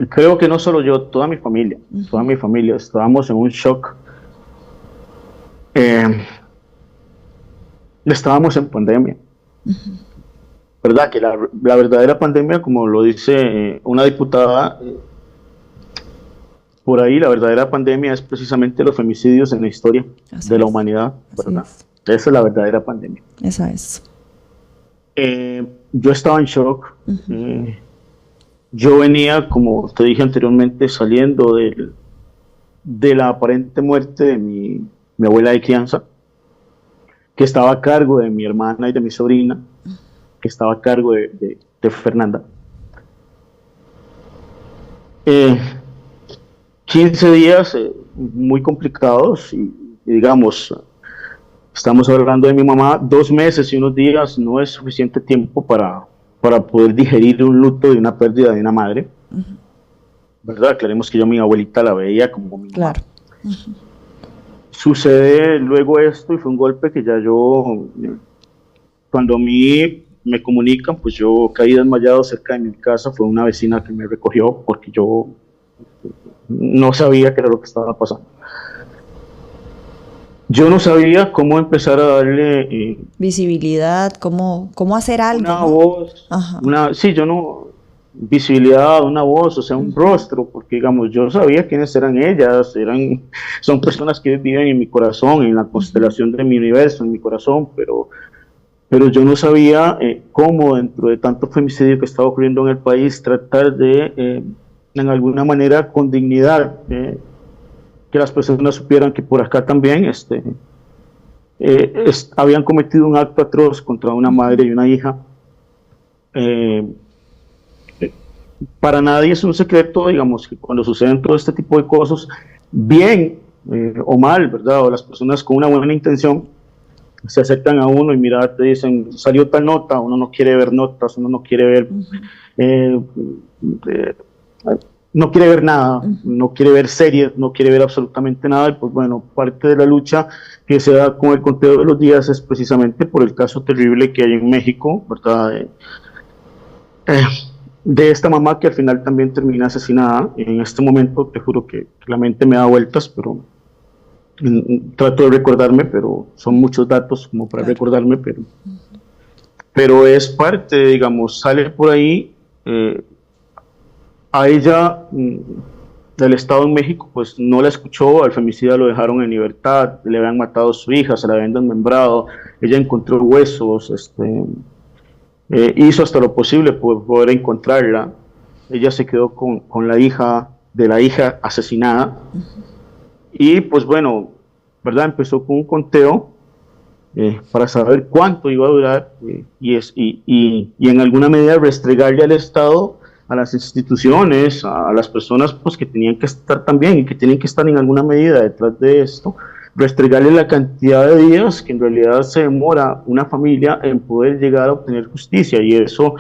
Speaker 2: creo que no solo yo, toda mi familia estábamos en un shock. Estábamos en pandemia. ¿Verdad? Que la verdadera pandemia, como lo dice una diputada por ahí, la verdadera pandemia es precisamente los femicidios en la historia de la humanidad, ¿verdad? Esa es la verdadera pandemia.
Speaker 1: Esa es.
Speaker 2: Yo estaba en shock. Yo venía, como te dije anteriormente, saliendo de la aparente muerte de mi abuela de crianza, que estaba a cargo de mi hermana y de mi sobrina, que estaba a cargo de Fernanda. 15 días muy complicados y digamos, estamos hablando de mi mamá, 2 meses y unos días no es suficiente tiempo para poder digerir un luto de una pérdida de una madre. ¿Verdad? Aclaremos que yo a mi abuelita la veía como mi mamá.
Speaker 1: Claro.
Speaker 2: Sucede luego esto y fue un golpe que ya yo, cuando a mí me comunican, pues yo caí desmayado cerca de mi casa, fue una vecina que me recogió porque yo no sabía qué era lo que estaba pasando. Yo no sabía cómo empezar a darle
Speaker 1: visibilidad, cómo hacer algo.
Speaker 2: Una voz, sí, yo no visibilidad, una voz, o sea, un rostro, porque digamos, yo sabía quiénes eran ellas, son personas que viven en mi corazón, en la constelación de mi universo, en mi corazón, pero yo no sabía cómo dentro de tanto femicidio que estaba ocurriendo en el país, tratar de, en alguna manera, con dignidad, que las personas supieran que por acá también habían cometido un acto atroz contra una madre y una hija. Para nadie es un secreto, digamos, que cuando suceden todo este tipo de cosas, bien o mal, ¿verdad? O las personas con una buena intención se acercan a uno y mira, te dicen, salió tal nota, uno no quiere ver notas, uno no quiere ver, no quiere ver nada, no quiere ver series, no quiere ver absolutamente nada, y pues bueno, parte de la lucha que se da con el conteo de los días es precisamente por el caso terrible que hay en México, ¿verdad? De esta mamá que al final también termina asesinada. En este momento te juro que la mente me da vueltas, pero trato de recordarme, pero son muchos datos como para recordarme, pero es parte, digamos, sale por ahí. A ella, del Estado en México, pues no la escuchó, al femicida lo dejaron en libertad, le habían matado a su hija, se la habían desmembrado, ella encontró huesos, hizo hasta lo posible por poder encontrarla. Ella se quedó con la hija de la hija asesinada. Y pues bueno, ¿verdad? Empezó con un conteo para saber cuánto iba a durar y en alguna medida restregarle al Estado, a las instituciones, a las personas pues, que tenían que estar también y que tienen que estar en alguna medida detrás de esto, restregarle la cantidad de días que en realidad se demora una familia en poder llegar a obtener justicia. Y eso,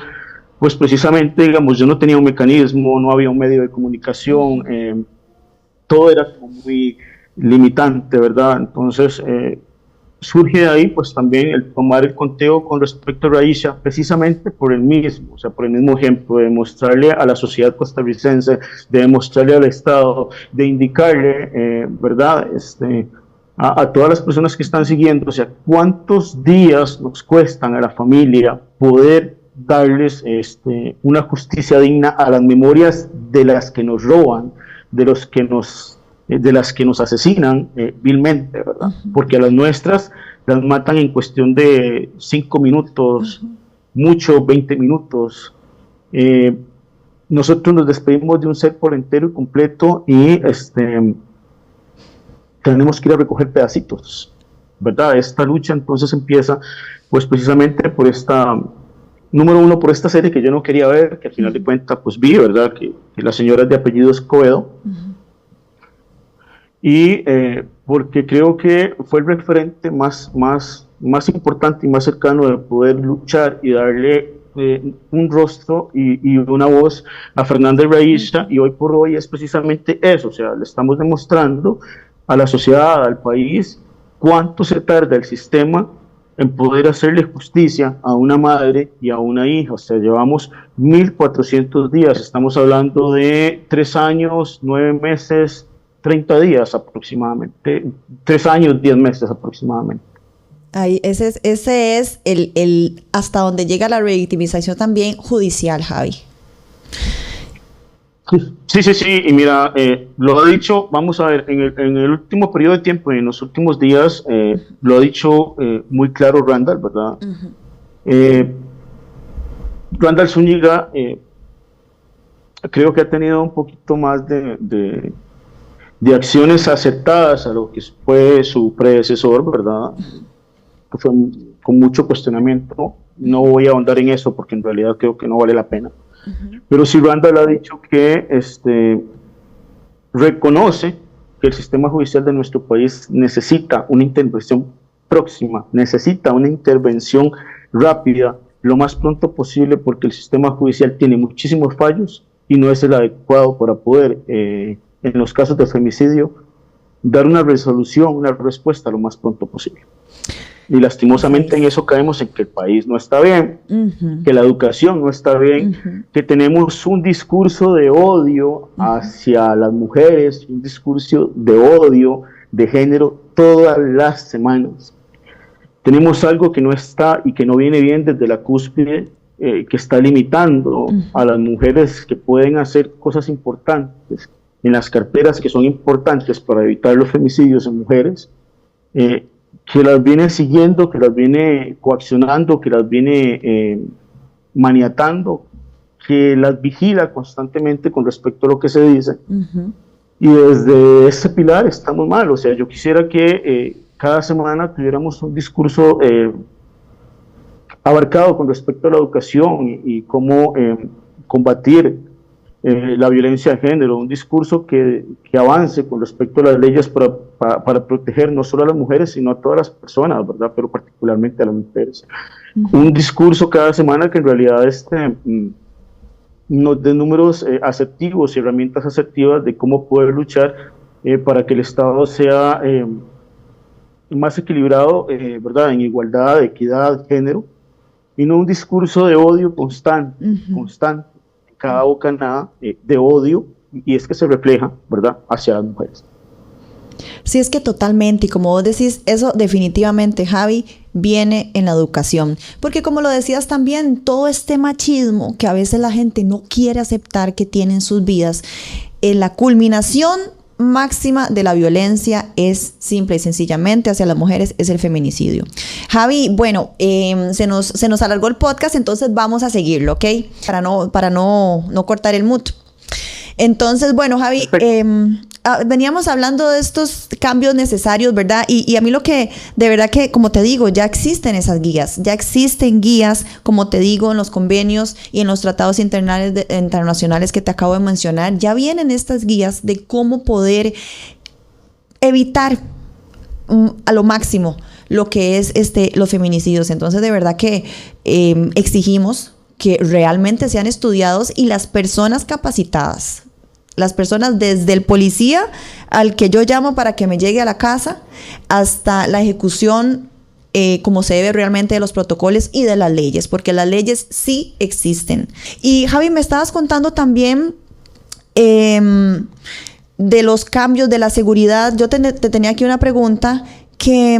Speaker 2: pues precisamente, digamos, yo no tenía un mecanismo, no había un medio de comunicación, todo era como muy limitante, ¿verdad? Entonces, surge de ahí, pues también el tomar el conteo con respecto a Raisha, precisamente por el mismo, o sea, por el mismo ejemplo, de mostrarle a la sociedad costarricense, de mostrarle al Estado, de indicarle, ¿verdad?, a todas las personas que están siguiendo, o sea, cuántos días nos cuestan a la familia poder darles una justicia digna a las memorias de las que nos roban, de las que nos asesinan vilmente, ¿verdad? Porque a las nuestras las matan en cuestión de 5 minutos, mucho 20 minutos. Nosotros nos despedimos de un ser por entero y completo y tenemos que ir a recoger pedacitos, ¿verdad? Esta lucha entonces empieza pues precisamente por número uno, por esta serie que yo no quería ver, que al final de cuentas pues vi, ¿verdad? Que la señora es de apellido Escobedo. Y porque creo que fue el referente más importante y más cercano de poder luchar y darle un rostro y una voz a Fernández Raisha, y hoy por hoy es precisamente eso, o sea, le estamos demostrando a la sociedad, al país, cuánto se tarda el sistema en poder hacerle justicia a una madre y a una hija. O sea, llevamos 1400 días, estamos hablando de 3 años, 9 meses, 30 días aproximadamente, 3 años, 10 meses aproximadamente.
Speaker 1: Ahí, ese es el hasta donde llega la revictimización también judicial, Javi.
Speaker 2: Sí, y mira, lo ha dicho, vamos a ver, en el último periodo de tiempo, en los últimos días, lo ha dicho muy claro Randall, ¿verdad? Randall Zúñiga creo que ha tenido un poquito más de acciones aceptadas a lo que fue su predecesor, ¿verdad? Que fue con mucho cuestionamiento. No voy a ahondar en eso porque en realidad creo que no vale la pena. Pero sí Randall ha dicho que reconoce que el sistema judicial de nuestro país necesita una intervención próxima, necesita una intervención rápida, lo más pronto posible, porque el sistema judicial tiene muchísimos fallos y no es el adecuado para poder, en los casos de femicidio, dar una resolución, una respuesta lo más pronto posible. Y lastimosamente en eso caemos, en que el país no está bien, que la educación no está bien, que tenemos un discurso de odio hacia las mujeres, un discurso de odio de género todas las semanas. Tenemos algo que no está y que no viene bien desde la cúspide que está limitando a las mujeres que pueden hacer cosas importantes en las carteras que son importantes para evitar los femicidios en mujeres, que las viene siguiendo, que las viene coaccionando, que las viene maniatando, que las vigila constantemente con respecto a lo que se dice. Y desde ese pilar estamos mal. O sea, yo quisiera que cada semana tuviéramos un discurso abarcado con respecto a la educación y cómo combatir la violencia de género, un discurso que avance con respecto a las leyes para proteger no solo a las mujeres, sino a todas las personas, ¿verdad? Pero particularmente a las mujeres. Un discurso cada semana que en realidad nos dé números asertivos y herramientas asertivas de cómo poder luchar para que el Estado sea más equilibrado, ¿verdad? En igualdad, equidad, género, y no un discurso de odio constante, constante, cada bocanada de odio, y es que se refleja, ¿verdad?, hacia las mujeres.
Speaker 1: Sí, es que totalmente, y como vos decís, eso definitivamente, Javi, viene en la educación, porque como lo decías también, todo este machismo que a veces la gente no quiere aceptar que tiene en sus vidas, la culminación máxima de la violencia es simple y sencillamente hacia las mujeres, es el feminicidio. Javi, bueno, se nos alargó el podcast, entonces vamos a seguirlo, ¿ok? Para no cortar el mood. Entonces, bueno, Javi, veníamos hablando de estos cambios necesarios, ¿verdad? Y a mí lo que, de verdad que, como te digo, ya existen esas guías, ya existen guías, como te digo, en los convenios y en los tratados internacionales que te acabo de mencionar, ya vienen estas guías de cómo poder evitar a lo máximo lo que es los feminicidios. Entonces, de verdad que exigimos que realmente sean estudiados y las personas capacitadas, las personas desde el policía al que yo llamo para que me llegue a la casa hasta la ejecución como se debe realmente de los protocolos y de las leyes, porque las leyes sí existen. Y Javi, me estabas contando también de los cambios de la seguridad. Yo te tenía aquí una pregunta que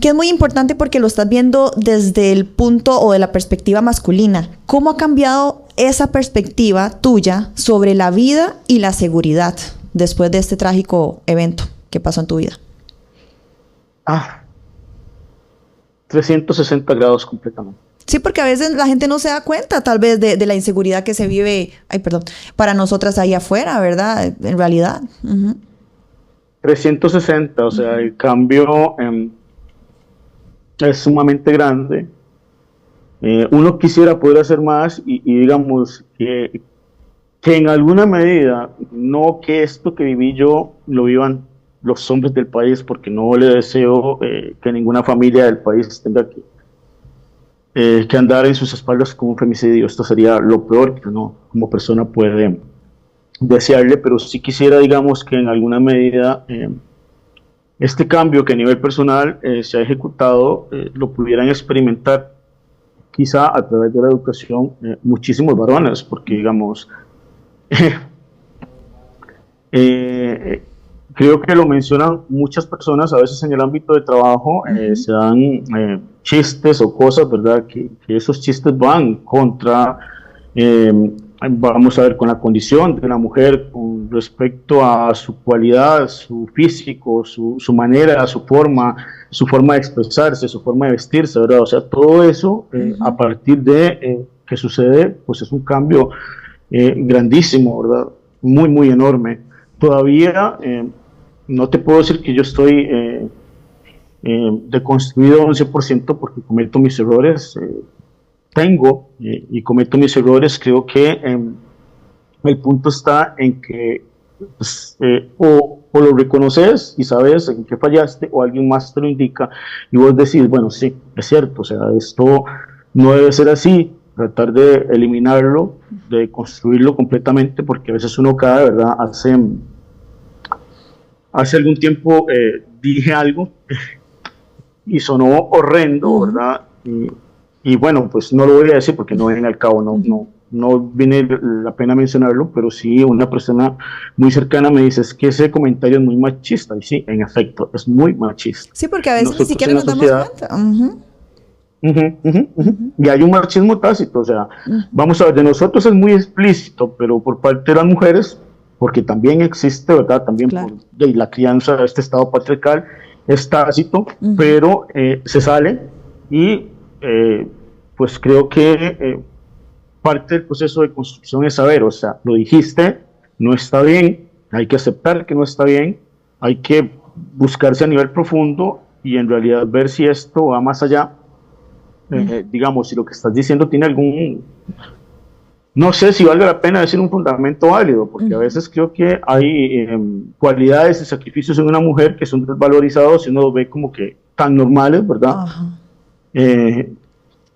Speaker 1: es muy importante porque lo estás viendo desde el punto o de la perspectiva masculina. ¿Cómo ha cambiado esa perspectiva tuya sobre la vida y la seguridad después de este trágico evento que pasó en tu vida?
Speaker 2: 360 grados completamente.
Speaker 1: Sí, porque a veces la gente no se da cuenta tal vez de la inseguridad que se vive, para nosotras ahí afuera, ¿verdad? En realidad.
Speaker 2: 360, o sea, el cambio es sumamente grande. Uno quisiera poder hacer más y digamos que en alguna medida, no que esto que viví yo lo vivan los hombres del país, porque no le deseo que ninguna familia del país tenga que andar en sus espaldas con un femicidio. Esto sería lo peor que uno como persona puede desearle, pero sí quisiera, digamos, que en alguna medida este cambio que a nivel personal se ha ejecutado lo pudieran experimentar quizá a través de la educación muchísimos varones, porque digamos creo que lo mencionan muchas personas, a veces en el ámbito de trabajo se dan chistes o cosas, ¿verdad? Que esos chistes van contra, vamos a ver, con la condición de la mujer, con respecto a su cualidad, su físico, su manera, su forma de expresarse, su forma de vestirse, ¿verdad? O sea, todo eso, a partir de que sucede, pues es un cambio grandísimo, ¿verdad? Muy, muy enorme. Todavía no te puedo decir que yo estoy deconstruido 11% porque cometo mis errores, y cometo mis errores. Creo que el punto está en que pues, o lo reconoces y sabes en qué fallaste, o alguien más te lo indica y vos decís, bueno, sí, es cierto, o sea, esto no debe ser así, tratar de eliminarlo, de construirlo completamente, porque a veces uno cae, ¿verdad? Hace algún tiempo dije algo y sonó horrendo, ¿verdad? Y bueno, pues no lo voy a decir porque no viene al cabo, no viene la pena mencionarlo, pero sí una persona muy cercana me dice, es que ese comentario es muy machista, y sí, en efecto, es muy machista.
Speaker 1: Sí, porque a veces nosotros ni siquiera nos damos cuenta.
Speaker 2: Y hay un machismo tácito, o sea, vamos a ver, de nosotros es muy explícito, pero por parte de las mujeres, porque también existe, ¿verdad? También
Speaker 1: Claro.
Speaker 2: por la crianza de este estado patriarcal es tácito, pero se sale y pues creo que parte del proceso de construcción es saber, o sea, lo dijiste, no está bien, hay que aceptar que no está bien, hay que buscarse a nivel profundo y en realidad ver si esto va más allá. Digamos, si lo que estás diciendo tiene algún, no sé si valga la pena decir un fundamento válido, porque a veces creo que hay cualidades y sacrificios en una mujer que son desvalorizados y uno los ve como que tan normales, ¿verdad? Eh,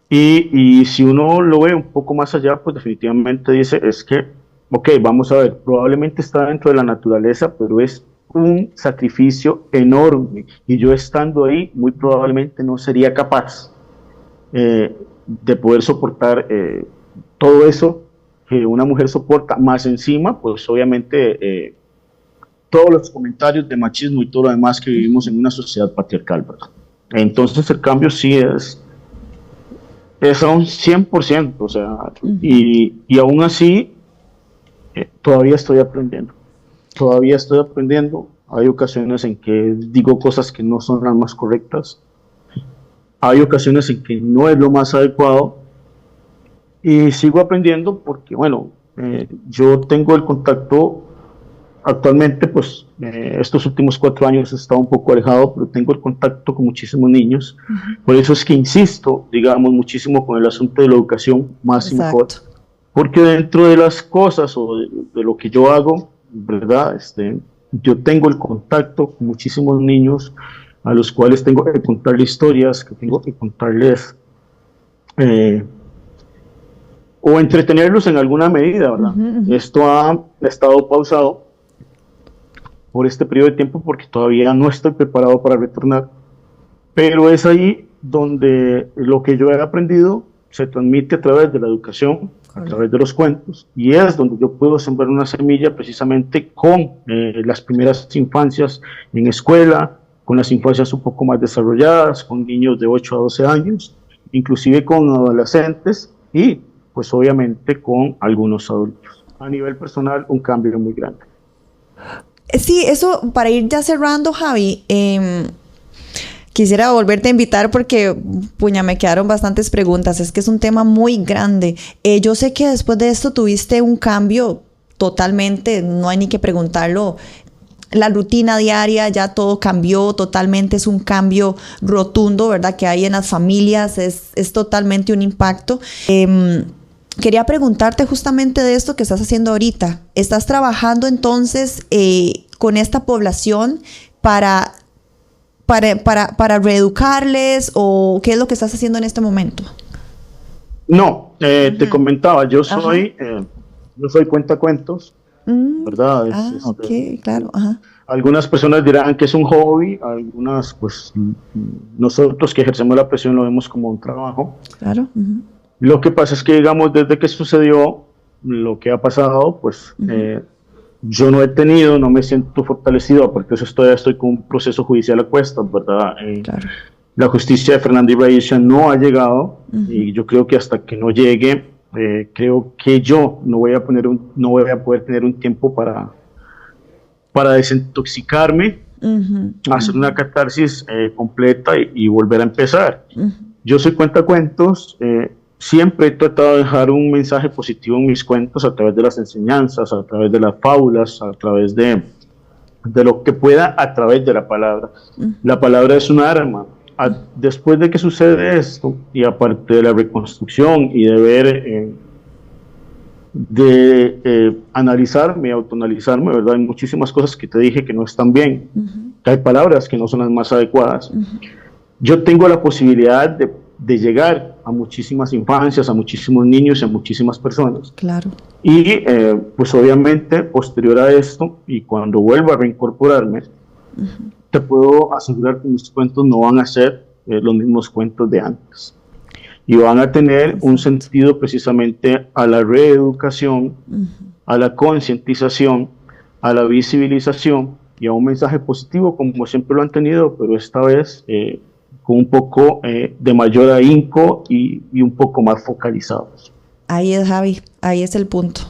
Speaker 2: y si uno lo ve un poco más allá, pues definitivamente dice, es que, ok, vamos a ver, probablemente está dentro de la naturaleza, pero es un sacrificio enorme y yo estando ahí muy probablemente no sería capaz de poder soportar todo eso que una mujer soporta, más encima, pues obviamente todos los comentarios de machismo y todo lo demás que vivimos en una sociedad patriarcal, ¿verdad? Entonces el cambio sí es a un 100%, o sea, y aún así todavía estoy aprendiendo, hay ocasiones en que digo cosas que no son las más correctas, hay ocasiones en que no es lo más adecuado y sigo aprendiendo porque, bueno, yo tengo el contacto actualmente, pues estos últimos 4 años he estado un poco alejado, pero tengo el contacto con muchísimos niños, por eso es que insisto, digamos, muchísimo con el asunto de la educación más y mejor, porque dentro de las cosas o de lo que yo hago, ¿verdad? Yo tengo el contacto con muchísimos niños a los cuales tengo que contarles historias, que tengo que contarles o entretenerlos en alguna medida, ¿verdad? Esto ha estado pausado por este periodo de tiempo porque todavía no estoy preparado para retornar, pero es ahí donde lo que yo he aprendido se transmite a través de la educación, a través de los cuentos, y es donde yo puedo sembrar una semilla precisamente con las primeras infancias en escuela, con las infancias un poco más desarrolladas, con niños de 8 a 12 años, inclusive con adolescentes y pues obviamente con algunos adultos. A nivel personal, un cambio muy grande.
Speaker 1: Sí, eso para ir ya cerrando, Javi, quisiera volverte a invitar porque, puña, me quedaron bastantes preguntas. Es que es un tema muy grande. Yo sé que después de esto tuviste un cambio totalmente, no hay ni que preguntarlo. La rutina diaria, ya todo cambió totalmente, es un cambio rotundo, ¿verdad? Que hay en las familias, es totalmente un impacto. Quería preguntarte justamente de esto que estás haciendo ahorita. ¿Estás trabajando entonces con esta población para reeducarles o qué es lo que estás haciendo en este momento?
Speaker 2: No, te comentaba, yo soy cuentacuentos, ¿verdad?
Speaker 1: Ok, claro.
Speaker 2: Algunas personas dirán que es un hobby, algunas pues nosotros que ejercemos la presión lo vemos como un trabajo.
Speaker 1: Claro.
Speaker 2: Lo que pasa es que, digamos, desde que sucedió lo que ha pasado, pues yo no me siento fortalecido, porque eso estoy con un proceso judicial a cuestas, ¿verdad?
Speaker 1: Claro.
Speaker 2: La justicia de Fernanda Ibrahim no ha llegado y yo creo que hasta que no llegue, creo que yo no voy a poder tener un tiempo para desintoxicarme, hacer una catarsis completa y volver a empezar. Yo soy cuentacuentos, siempre he tratado de dejar un mensaje positivo en mis cuentos a través de las enseñanzas, a través de las fábulas, a través de lo que pueda, a través de la palabra. La palabra es una arma. Después de que sucede esto, y aparte de la reconstrucción y de ver, analizarme, autoanalizarme, ¿verdad? Hay muchísimas cosas que te dije que no están bien, que hay palabras que no son las más adecuadas. Yo tengo la posibilidad de llegar a muchísimas infancias, a muchísimos niños y a muchísimas personas.
Speaker 1: Claro.
Speaker 2: Y pues obviamente posterior a esto y cuando vuelva a reincorporarme, te puedo asegurar que mis cuentos no van a ser los mismos cuentos de antes. Y van a tener un sentido precisamente a la reeducación, a la concientización, a la visibilización y a un mensaje positivo como siempre lo han tenido, pero esta vez con un poco de mayor ahínco y un poco más focalizados.
Speaker 1: Ahí es, Javi, ahí es el punto.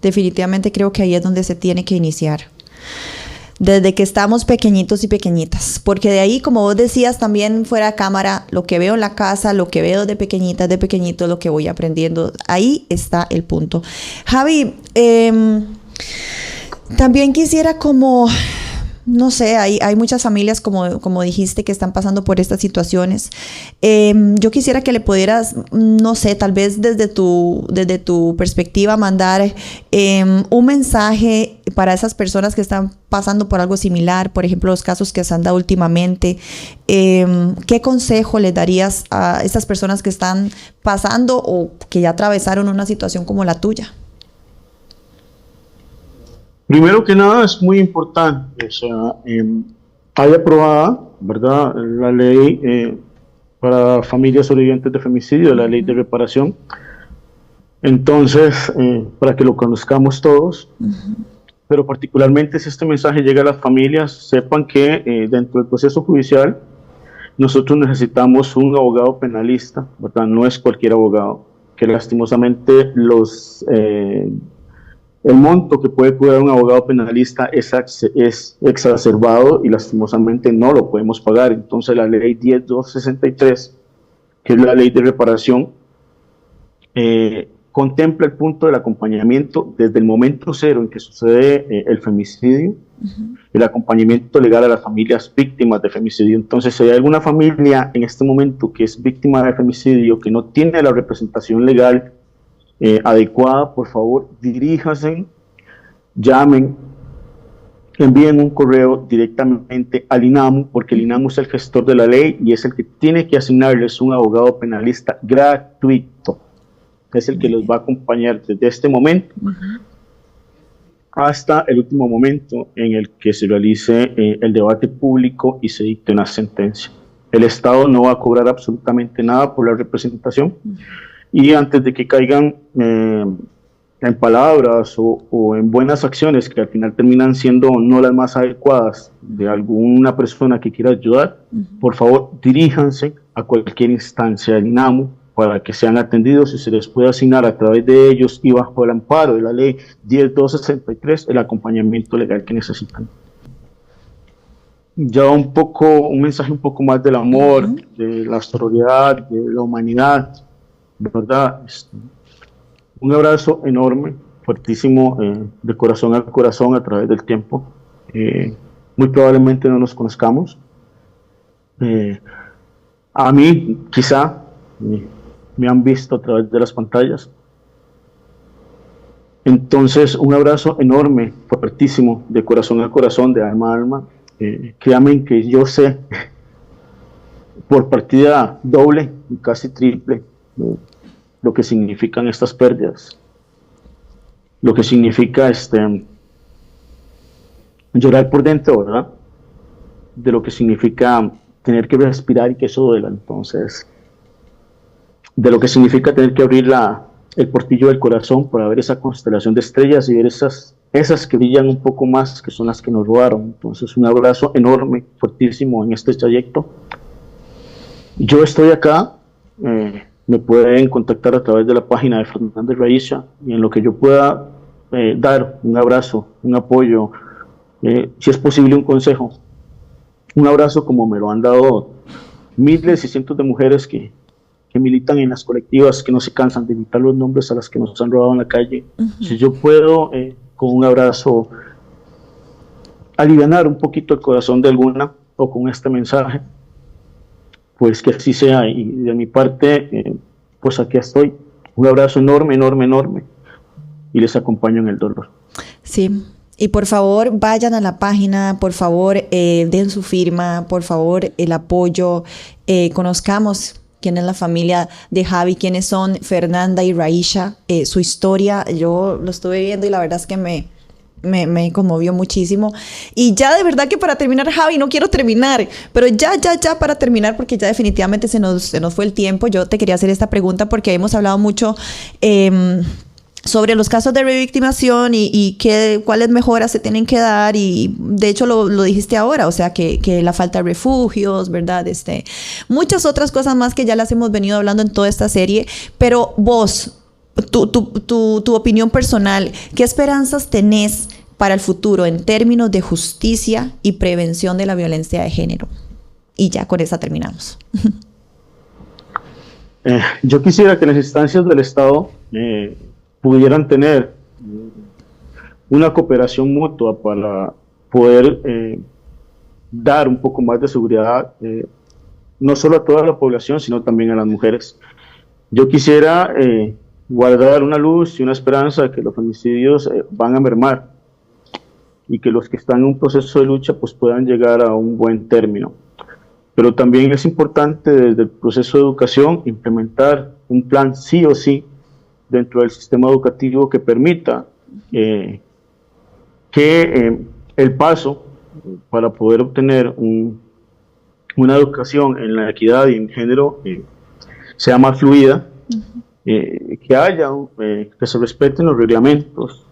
Speaker 1: Definitivamente creo que ahí es donde se tiene que iniciar. Desde que estamos pequeñitos y pequeñitas, porque de ahí, como vos decías también fuera de cámara, lo que veo en la casa, lo que veo de pequeñitas, de pequeñitos, lo que voy aprendiendo, ahí está el punto. Javi, también quisiera como, no sé, hay muchas familias, como dijiste, que están pasando por estas situaciones. Yo quisiera que le pudieras, no sé, tal vez desde tu perspectiva, mandar un mensaje para esas personas que están pasando por algo similar, por ejemplo, los casos que se han dado últimamente. ¿Qué consejo le darías a estas personas que están pasando o que ya atravesaron una situación como la tuya?
Speaker 2: Primero que nada, es muy importante, o sea, hay aprobada, ¿verdad?, la ley para familias sobrevivientes de femicidio, la ley de reparación. Entonces, para que lo conozcamos todos, pero particularmente si este mensaje llega a las familias, sepan que dentro del proceso judicial nosotros necesitamos un abogado penalista, ¿verdad? No es cualquier abogado, que lastimosamente el monto que puede cobrar un abogado penalista es exacerbado y lastimosamente no lo podemos pagar. Entonces la ley 10263, que es la ley de reparación, contempla el punto del acompañamiento desde el momento cero en que sucede el femicidio, el acompañamiento legal a las familias víctimas de femicidio. Entonces, si hay alguna familia en este momento que es víctima de femicidio, que no tiene la representación legal adecuada, por favor, diríjanse, llamen, envíen un correo directamente al INAMU, porque el INAMU es el gestor de la ley y es el que tiene que asignarles un abogado penalista gratuito, que es el que los va a acompañar desde este momento hasta el último momento en el que se realice el debate público y se dicte una sentencia. El Estado no va a cobrar absolutamente nada por la representación. Y antes de que caigan en palabras o en buenas acciones que al final terminan siendo no las más adecuadas de alguna persona que quiera ayudar, por favor diríjanse a cualquier instancia del INAMU para que sean atendidos y se les pueda asignar a través de ellos y bajo el amparo de la ley 10263 el acompañamiento legal que necesitan. Ya un mensaje un poco más del amor, de la sororidad, de la humanidad, ¿verdad? Un abrazo enorme, fuertísimo, de corazón a corazón a través del tiempo. Muy probablemente no nos conozcamos. A mí, quizá, me han visto a través de las pantallas. Entonces, un abrazo enorme, fuertísimo, de corazón a corazón, de alma a alma. Créanme que yo sé, por partida doble y casi triple, lo que significan estas pérdidas, lo que significa llorar por dentro, ¿verdad? De lo que significa tener que respirar y que eso duela. Entonces, de lo que significa tener que abrir el portillo del corazón para ver esa constelación de estrellas y ver esas que brillan un poco más, que son las que nos robaron. Entonces, un abrazo enorme, fuertísimo en este trayecto. Yo estoy acá, me pueden contactar a través de la página de Fernández Raiza y en lo que yo pueda dar un abrazo, un apoyo, si es posible un consejo, un abrazo como me lo han dado miles y cientos de mujeres que militan en las colectivas, que no se cansan de gritar los nombres a las que nos han robado en la calle. Si yo puedo con un abrazo alivianar un poquito el corazón de alguna o con este mensaje, pues que así sea. Y de mi parte, pues aquí estoy. Un abrazo enorme, enorme, enorme. Y les acompaño en el dolor.
Speaker 1: Sí. Y por favor, vayan a la página, por favor, den su firma, por favor, el apoyo. Conozcamos quién es la familia de Javi, quiénes son Fernanda y Raiza, su historia. Yo lo estuve viendo y la verdad es que me conmovió muchísimo. Y ya de verdad que para terminar, Javi, no quiero terminar, pero ya para terminar, porque ya definitivamente se nos fue el tiempo. Yo te quería hacer esta pregunta porque hemos hablado mucho sobre los casos de revictimación y cuáles mejoras se tienen que dar, y de hecho lo dijiste ahora, o sea, que la falta de refugios, ¿verdad? Muchas otras cosas más que ya las hemos venido hablando en toda esta serie, pero vos, tu opinión personal, ¿qué esperanzas tenés para el futuro en términos de justicia y prevención de la violencia de género? Y ya con esa terminamos.
Speaker 2: Yo quisiera que las instancias del Estado pudieran tener una cooperación mutua para poder dar un poco más de seguridad, no solo a toda la población, sino también a las mujeres. Yo quisiera guardar una luz y una esperanza de que los femicidios van a mermar y que los que están en un proceso de lucha pues puedan llegar a un buen término. Pero también es importante desde el proceso de educación implementar un plan sí o sí dentro del sistema educativo que permita que el paso para poder obtener una educación en la equidad y en género sea más fluida, que haya, que se respeten los reglamentos,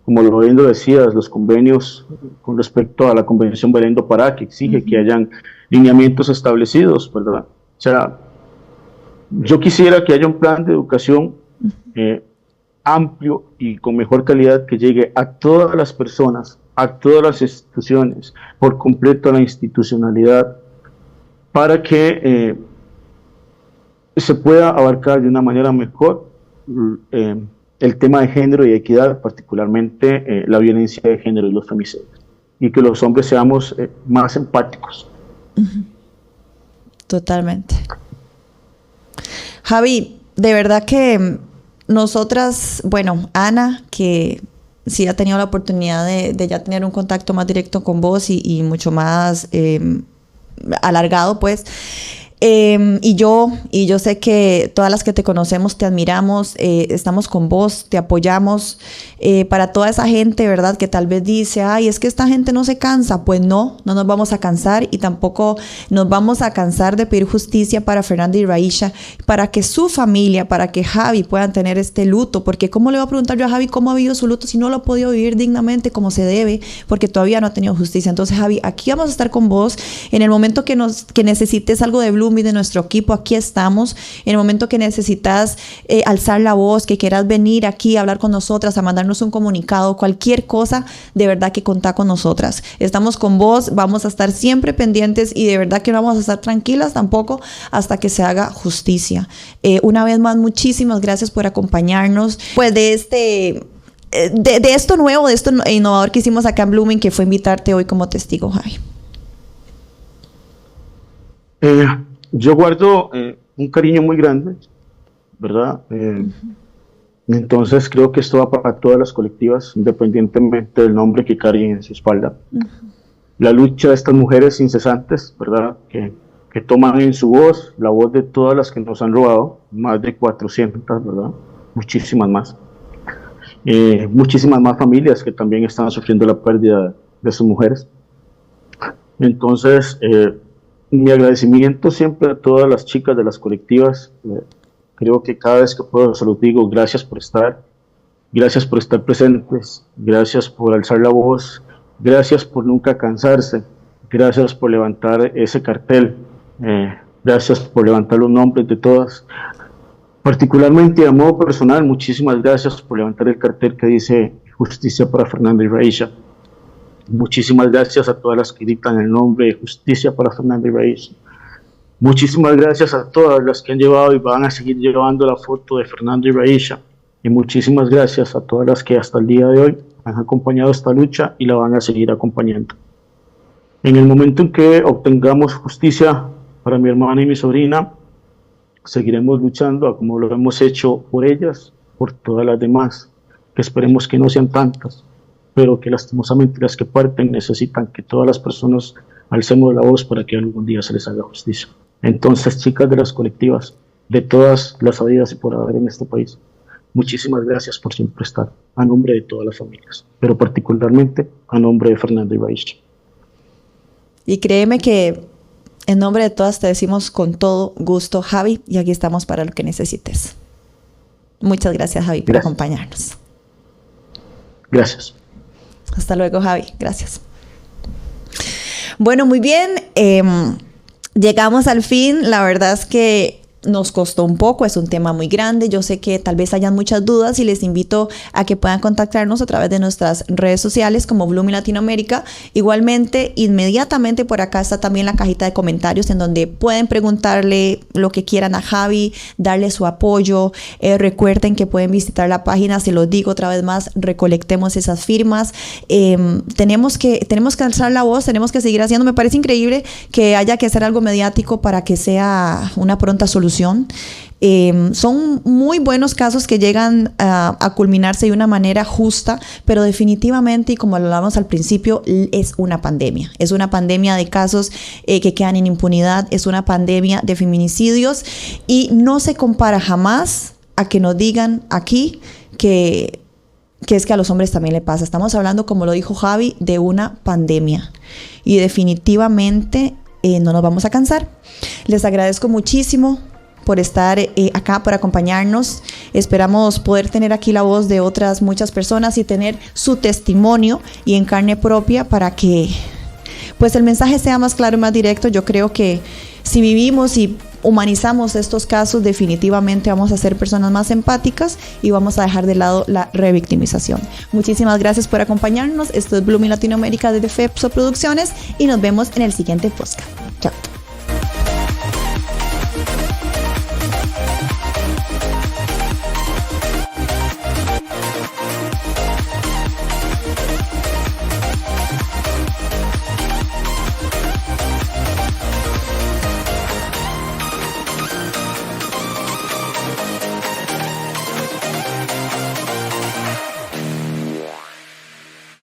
Speaker 2: como lo bien lo decías, los convenios con respecto a la Convención Belén do Pará, que exige que hayan lineamientos establecidos, ¿verdad? O sea, yo quisiera que haya un plan de educación amplio y con mejor calidad que llegue a todas las personas, a todas las instituciones, por completo a la institucionalidad, para que se pueda abarcar de una manera mejor el tema de género y equidad, particularmente la violencia de género y los femicidios, y que los hombres seamos más empáticos.
Speaker 1: Totalmente. Javi, de verdad que nosotras, bueno, Ana, que sí ha tenido la oportunidad de ya tener un contacto más directo con vos y mucho más alargado, pues, y yo sé que todas las que te conocemos te admiramos, estamos con vos, te apoyamos. Para toda esa gente, ¿verdad?, que tal vez dice, ay, es que esta gente no se cansa. Pues no nos vamos a cansar, y tampoco nos vamos a cansar de pedir justicia para Fernanda y Raisha, para que su familia, para que Javi puedan tener este luto, porque ¿cómo le voy a preguntar yo a Javi cómo ha vivido su luto si no lo ha podido vivir dignamente como se debe, porque todavía no ha tenido justicia? Entonces, Javi, aquí vamos a estar con vos en el momento que necesites algo de Blooming, de nuestro equipo. Aquí estamos en el momento que necesitas alzar la voz, que quieras venir aquí a hablar con nosotras, a mandarnos un comunicado, cualquier cosa, de verdad que contá con nosotras. Estamos con vos, vamos a estar siempre pendientes, y de verdad que no vamos a estar tranquilas tampoco hasta que se haga justicia. Una vez más, muchísimas gracias por acompañarnos, pues de esto nuevo, de esto innovador que hicimos acá en Blooming, que fue invitarte hoy como testigo, Javi.
Speaker 2: Yo guardo un cariño muy grande, ¿verdad? Entonces creo que esto va para todas las colectivas, independientemente del nombre que carguen en su espalda. La lucha de estas mujeres incesantes, ¿verdad?, que toman en su voz la voz de todas las que nos han robado, más de 400, ¿verdad? Muchísimas más. Muchísimas más familias que también están sufriendo la pérdida de sus mujeres. Entonces, mi agradecimiento siempre a todas las chicas de las colectivas. Creo que cada vez que puedo se los digo, gracias por estar presentes, gracias por alzar la voz, gracias por nunca cansarse, gracias por levantar ese cartel, gracias por levantar los nombres de todas. Particularmente a modo personal, muchísimas gracias por levantar el cartel que dice Justicia para Fernanda y Raisha. Muchísimas gracias a todas las que dictan el nombre de Justicia para Fernanda y Raisha. Muchísimas gracias a todas las que han llevado y van a seguir llevando la foto de Fernanda y Raisha. Y muchísimas gracias a todas las que hasta el día de hoy han acompañado esta lucha y la van a seguir acompañando. En el momento en que obtengamos justicia para mi hermana y mi sobrina, seguiremos luchando como lo hemos hecho por ellas, por todas las demás, que esperemos que no sean tantas, pero que lastimosamente las que parten necesitan que todas las personas alcemos la voz para que algún día se les haga justicia. Entonces, chicas de las colectivas, de todas las habidas y por haber en este país, muchísimas gracias por siempre estar, a nombre de todas las familias, pero particularmente a nombre de Fernanda y Raisha.
Speaker 1: Y créeme que en nombre de todas te decimos con todo gusto, Javi, y aquí estamos para lo que necesites. Muchas gracias, Javi, por acompañarnos.
Speaker 2: Gracias.
Speaker 1: Hasta luego, Javi. Gracias. Bueno, muy bien. Llegamos al fin. La verdad es que nos costó un poco, es un tema muy grande. Yo sé que tal vez hayan muchas dudas y les invito a que puedan contactarnos a través de nuestras redes sociales como Blooming Latinoamérica. Igualmente, inmediatamente por acá está también la cajita de comentarios en donde pueden preguntarle lo que quieran a Javi, darle su apoyo. Recuerden que pueden visitar la página, se los digo otra vez más, recolectemos esas firmas. Tenemos que alzar la voz, tenemos que seguir haciendo. Me parece increíble que haya que hacer algo mediático para que sea una pronta solución. Son muy buenos casos que llegan a culminarse de una manera justa, pero definitivamente, y como lo hablamos al principio, es una pandemia. Es una pandemia de casos que quedan en impunidad, es una pandemia de feminicidios y no se compara jamás a que nos digan aquí que es que a los hombres también le pasa. Estamos hablando, como lo dijo Javi, de una pandemia y definitivamente no nos vamos a cansar. Les agradezco muchísimo por estar acá, por acompañarnos. Esperamos poder tener aquí la voz de otras muchas personas y tener su testimonio y en carne propia para que pues el mensaje sea más claro y más directo. Yo creo que si vivimos y humanizamos estos casos, definitivamente vamos a ser personas más empáticas y vamos a dejar de lado la revictimización. Muchísimas gracias por acompañarnos. Esto es Blooming Latinoamérica de FEPSO Producciones y nos vemos en el siguiente podcast. Chao.